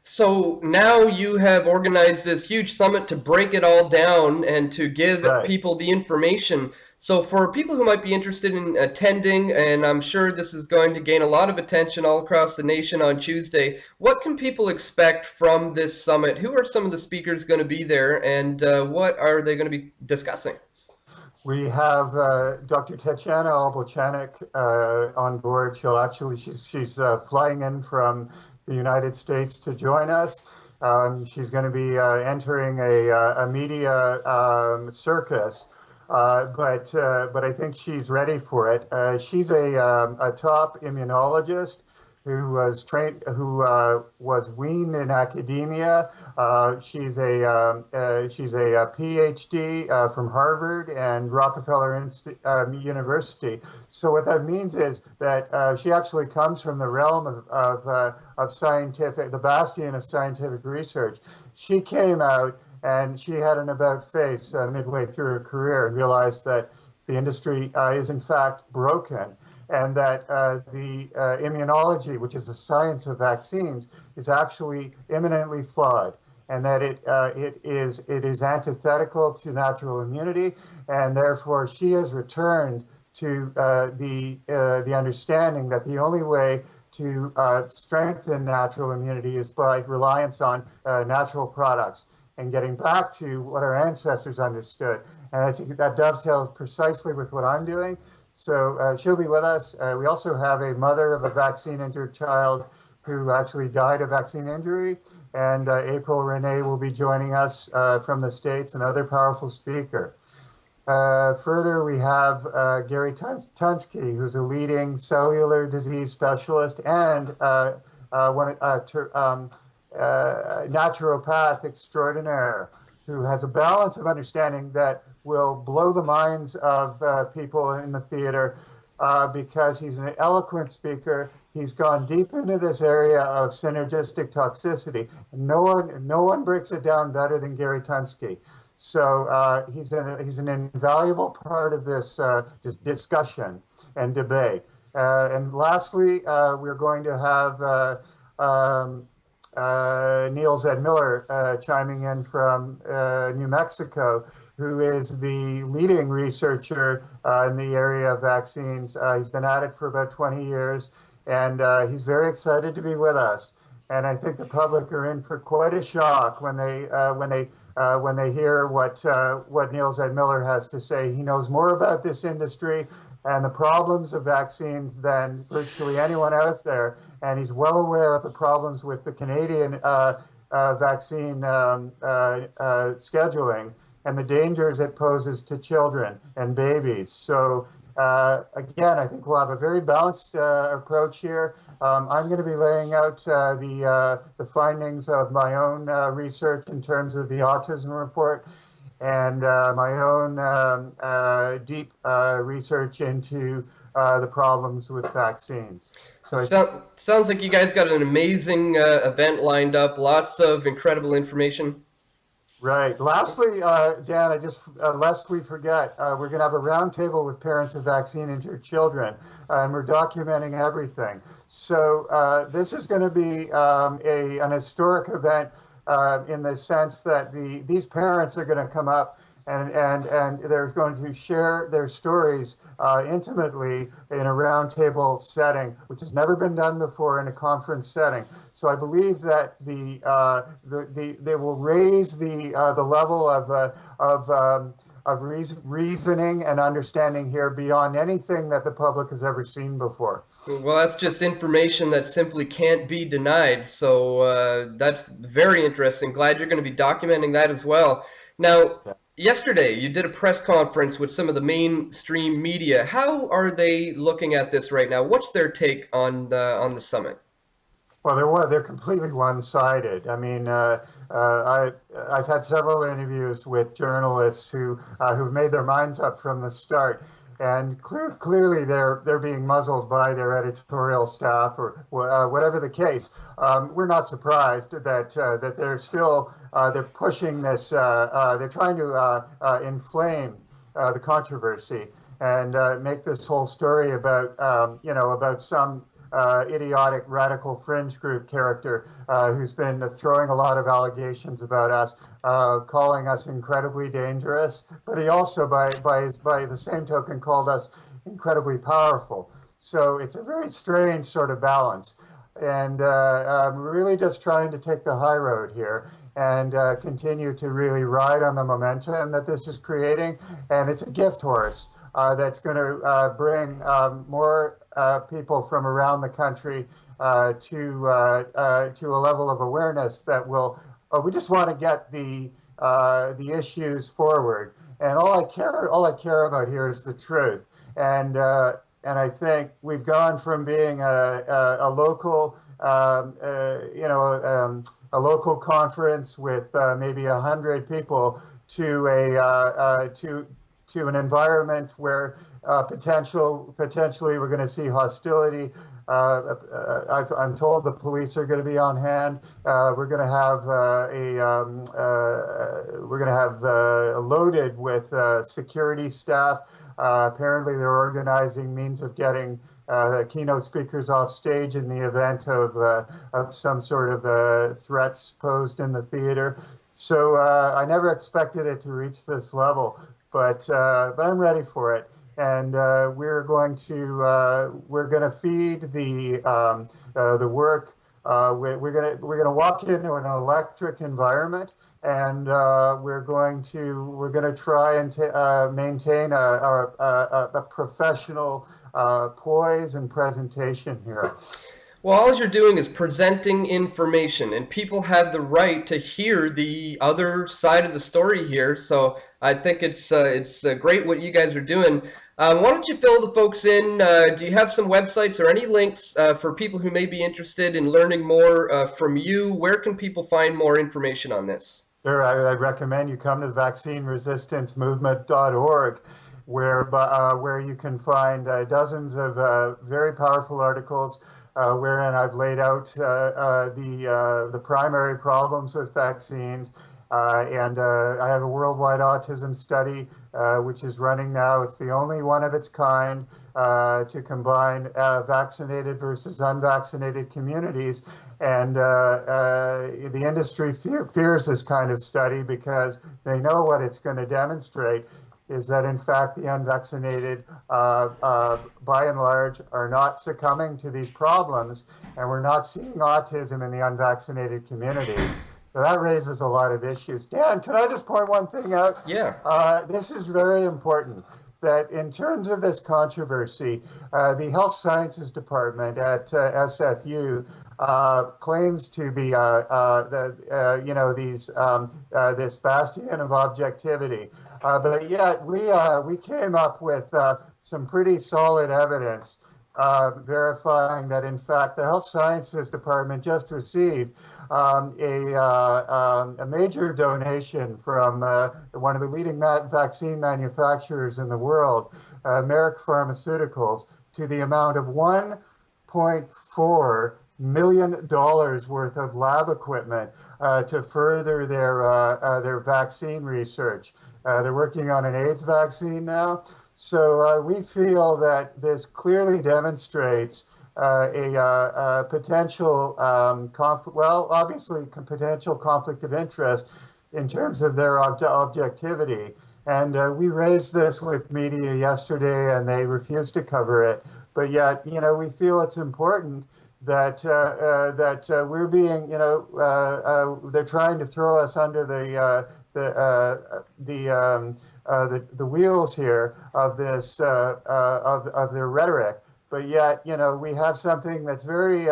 So now you have organized this huge summit to break it all down and to give people the information. So for people who might be interested in attending, and I'm sure this is going to gain a lot of attention all across the nation on Tuesday, what can people expect from this summit? Who are some of the speakers going to be there, and what are they going to be discussing? We have Dr. Tetiana Albochanik on board. She's flying in from the United States to join us. She's going to be entering a media circus. But I think she's ready for it. She's a top immunologist who was weaned in academia. She's a PhD from Harvard and Rockefeller University. So what that means is that she actually comes from the realm of scientific, the bastion of scientific research. She came out and she had an about face midway through her career and realized that the industry is in fact broken, and that the immunology, which is the science of vaccines, is actually eminently flawed, and that it is antithetical to natural immunity, and therefore she has returned to the understanding that the only way to strengthen natural immunity is by reliance on natural products, and getting back to what our ancestors understood. And I think that dovetails precisely with what I'm doing. So she'll be with us. We also have a mother of a vaccine-injured child who actually died of vaccine injury. And April Renee will be joining us from the States, another powerful speaker. Further, we have Gary Tunsky, who's a leading cellular disease specialist and naturopath extraordinaire, who has a balance of understanding that will blow the minds of people in the theater. because he's an eloquent speaker. He's gone deep into this area of synergistic toxicity. No one breaks it down better than Gary Tunsky. So he's an invaluable part of this discussion and debate. And lastly, we're going to have Niels Ed Miller chiming in from New Mexico, who is the leading researcher in the area of vaccines. He's been at it for about 20 years, and he's very excited to be with us. And I think the public are in for quite a shock when they hear what Niels Ed Miller has to say. He knows more about this industry and the problems of vaccines than virtually anyone out there, and he's well aware of the problems with the Canadian vaccine scheduling and the dangers it poses to children and babies. So again, I think we'll have a very balanced approach here. I'm going to be laying out the findings of my own research in terms of the autism report and my own deep research into the problems with vaccines. So sounds like you guys got an amazing event lined up, lots of incredible information. Right. Lastly, Dan, lest we forget, we're going to have a roundtable with parents of vaccine-injured children, and we're documenting everything. So this is going to be an historic event in the sense that these parents are going to come up and they're going to share their stories intimately in a roundtable setting, which has never been done before in a conference setting. So I believe that they will raise the level of reasoning and understanding here beyond anything that the public has ever seen before. Well, that's just information that simply can't be denied. So that's very interesting. Glad you're going to be documenting that as well. Now, yesterday you did a press conference with some of the mainstream media. How are they looking at this right now? What's their take on the summit? Well, they're completely one-sided. I mean, I've had several interviews with journalists who've made their minds up from the start, and clearly they're being muzzled by their editorial staff or whatever the case. We're not surprised that they're still they're pushing this. They're trying to inflame the controversy and make this whole story about about some idiotic radical fringe group character who's been throwing a lot of allegations about us, calling us incredibly dangerous, but he also by the same token called us incredibly powerful. So it's a very strange sort of balance, and I'm really just trying to take the high road here and continue to really ride on the momentum that this is creating. And it's a gift horse that's going to bring more people from around the country to a level of awareness that will. We just want to get the issues forward, and all I care about here is the truth. And I think we've gone from being a local a local conference with maybe 100 people to an environment where potentially we're going to see hostility. I'm told the police are going to be on hand. We're going to have loaded with security staff. Apparently, they're organizing means of getting keynote speakers off stage in the event of some sort of threats posed in the theater. So I never expected it to reach this level, but I'm ready for it. And we're going to feed the work. We're going to walk into an electric environment, and we're going to try and maintain a professional poise and presentation here. Well, all you're doing is presenting information, and people have the right to hear the other side of the story here. So I think it's great what you guys are doing. Why don't you fill the folks in? Do you have some websites or any links for people who may be interested in learning more from you? Where can people find more information on this? Sure, I recommend you come to vaccineresistancemovement.org. where you can find dozens of very powerful articles wherein I've laid out the primary problems with vaccines. And I have a worldwide autism study, which is running now. It's the only one of its kind to combine vaccinated versus unvaccinated communities. And the industry fears this kind of study because they know what it's going to demonstrate is that, in fact, the unvaccinated, by and large, are not succumbing to these problems, and we're not seeing autism in the unvaccinated communities. So that raises a lot of issues. Dan, can I just point one thing out? Yeah. This is very important, that in terms of this controversy, the Health Sciences Department at SFU claims to be, this bastion of objectivity. But yet we came up with some pretty solid evidence verifying that, in fact, the Health Sciences Department just received a major donation from one of the leading vaccine manufacturers in the world, Merck Pharmaceuticals, to the amount of $1.4 million worth of lab equipment to further their vaccine research. They're working on an AIDS vaccine now. So we feel that this clearly demonstrates a potential potential conflict of interest in terms of their objectivity. And we raised this with media yesterday, and they refused to cover it. But yet, we feel it's important that we're being, they're trying to throw us under the wheels here of this of their rhetoric. But yet, we have something that's we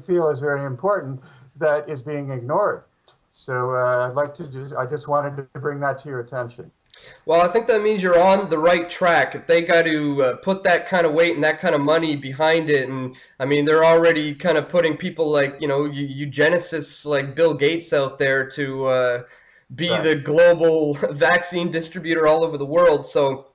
feel is very important that is being ignored. So I just wanted to bring that to your attention. Well, I think that means you're on the right track. If they got to put that kind of weight and that kind of money behind it, and I mean, they're already kind of putting people like, eugenicists like Bill Gates out there to be Right. the global vaccine distributor all over the world. So,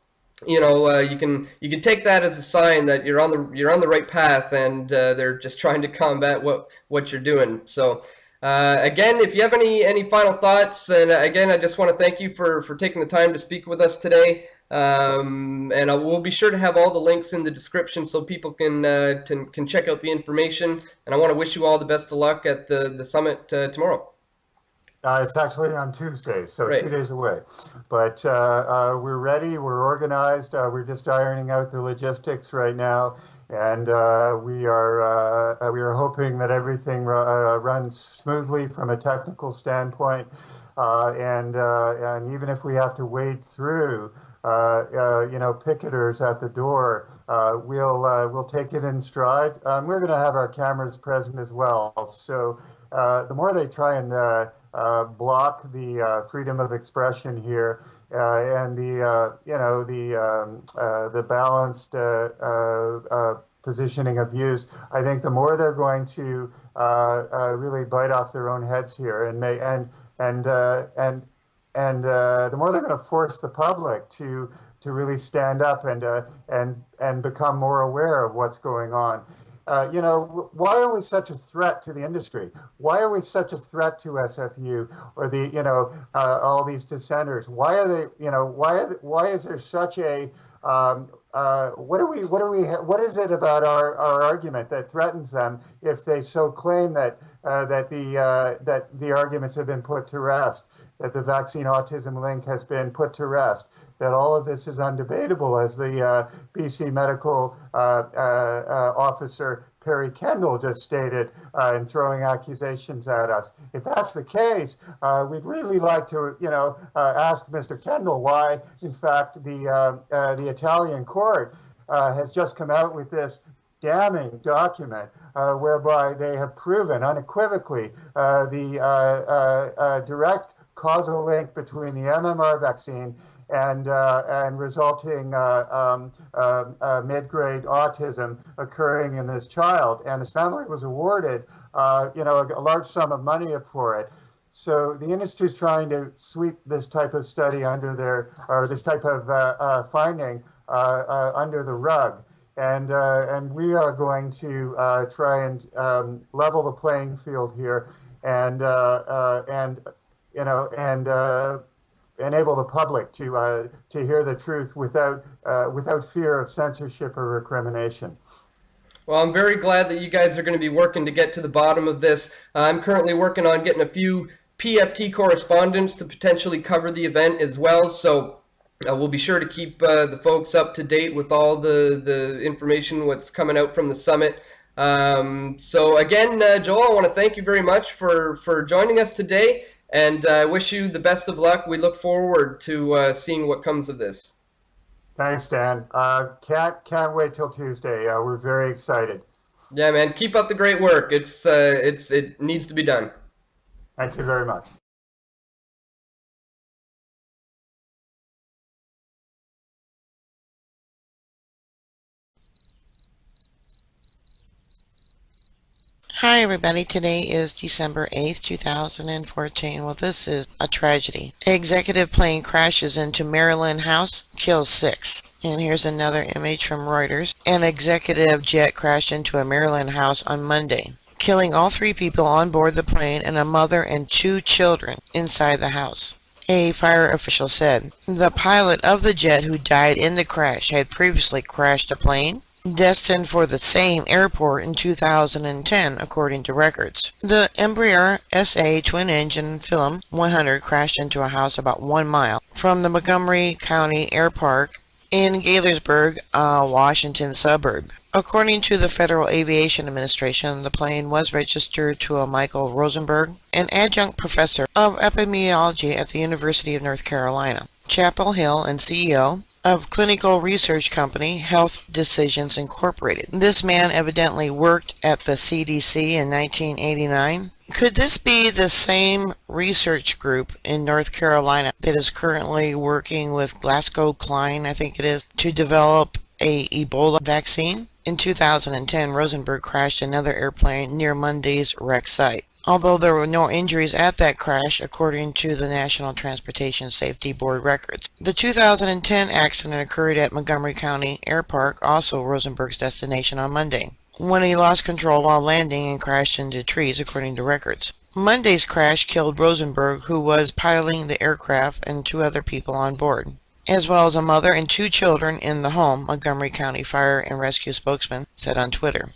you can take that as a sign that you're on the right path, and they're just trying to combat what you're doing. So. Again, if you have any final thoughts, and again, I just want to thank you for taking the time to speak with us today. And we'll be sure to have all the links in the description so people can check out the information. And I want to wish you all the best of luck at the summit tomorrow. It's actually on Tuesday, so Right. 2 days away. But we're ready, we're organized, we're just ironing out the logistics right now. And we are hoping that everything runs smoothly from a technical standpoint. And even if we have to wade through, picketers at the door, we'll take it in stride. We're going to have our cameras present as well. So the more they try and block the freedom of expression here, and the balanced positioning of views, I think the more they're going to really bite off their own heads here, and the more they're going to force the public to really stand up and become more aware of what's going on. Why are we such a threat to the industry? Why are we such a threat to SFU or all these dissenters? Why are they, why is there such a, what is it about our argument that threatens them if they so claim that the arguments have been put to rest, that the vaccine autism link has been put to rest, that all of this is undebatable, as the BC medical officer Perry Kendall just stated in throwing accusations at us. If that's the case, we'd really like to, ask Mr. Kendall why, in fact, the Italian court has just come out with this damning document whereby they have proven unequivocally the direct causal link between the MMR vaccine and resulting mid-grade autism occurring in this child. And his family was awarded, a large sum of money for it. So the industry is trying to sweep this type of study under or this type of finding under the rug. And we are going to try and level the playing field here and enable the public to hear the truth without fear of censorship or recrimination. Well, I'm very glad that you guys are going to be working to get to the bottom of this. I'm currently working on getting a few PFT correspondents to potentially cover the event as well. So we'll be sure to keep the folks up to date with all the information, what's coming out from the summit. So again, Joel, I want to thank you very much for joining us today, and I wish you the best of luck. We look forward to seeing what comes of this. Thanks, Dan. Can't wait till Tuesday. We're very excited. Yeah, man. Keep up the great work. It needs to be done. Thank you very much. Hi everybody, today is December 8th, 2014. Well, this is a tragedy. Executive plane crashes into Maryland house, kills 6. And here's another image from Reuters. An executive jet crashed into a Maryland house on Monday, killing all 3 people on board the plane and a mother and 2 children inside the house. A fire official said the pilot of the jet who died in the crash had previously crashed a plane destined for the same airport in 2010, according to records. The Embraer SA twin-engine Film 100 crashed into a house about 1 mile from the Montgomery County Air Park in Gaithersburg, a Washington suburb. According to the Federal Aviation Administration, the plane was registered to a Michael Rosenberg, an adjunct professor of epidemiology at the University of North Carolina, Chapel Hill, and CEO of clinical research company Health Decisions Incorporated. This man evidently worked at the CDC in 1989. Could this be the same research group in North Carolina that is currently working with GlaxoSmithKline, I think it is, to develop a Ebola vaccine? In 2010, Rosenberg crashed another airplane near Monday's wreck site, although there were no injuries at that crash, according to the National Transportation Safety Board records. The 2010 accident occurred at Montgomery County Air Park, also Rosenberg's destination, on Monday, when he lost control while landing and crashed into trees, according to records. Monday's crash killed Rosenberg, who was piloting the aircraft, and 2 other people on board, as well as a mother and 2 children in the home, Montgomery County Fire and Rescue spokesman said on Twitter.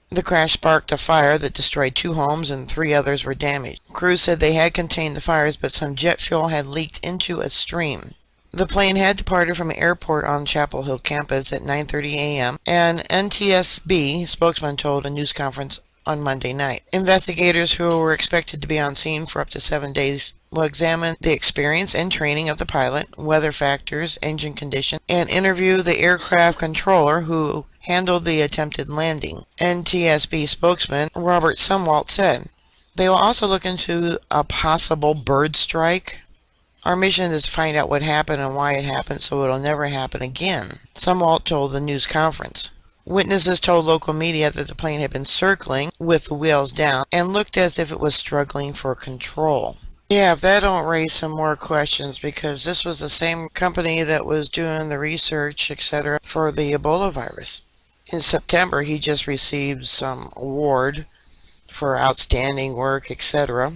The crash sparked a fire that destroyed 2 homes and 3 others were damaged. Crews said they had contained the fires, but some jet fuel had leaked into a stream. The plane had departed from an airport on Chapel Hill campus at 9:30 a.m., an NTSB spokesman told a news conference on Monday night. Investigators who were expected to be on scene for up to 7 days will examine the experience and training of the pilot, weather factors, engine condition, and interview the aircraft controller who handled the attempted landing. NTSB spokesman Robert Sumwalt said, "They will also look into a possible bird strike. Our mission is to find out what happened and why it happened so it'll never happen again," Sumwalt told the news conference. Witnesses told local media that the plane had been circling with the wheels down and looked as if it was struggling for control. Yeah, if that don't raise some more questions, because this was the same company that was doing the research, etc., for the Ebola virus. In September, he just received some award for outstanding work, etc.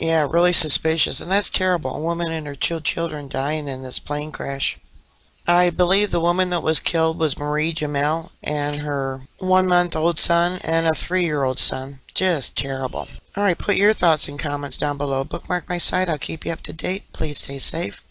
Yeah, really suspicious, and that's terrible. A woman and her 2 children dying in this plane crash. I believe the woman that was killed was Marie Jamel and her 1-month-old son and a 3-year-old son. Just terrible. Alright, put your thoughts and comments down below. Bookmark my site. I'll keep you up to date. Please stay safe.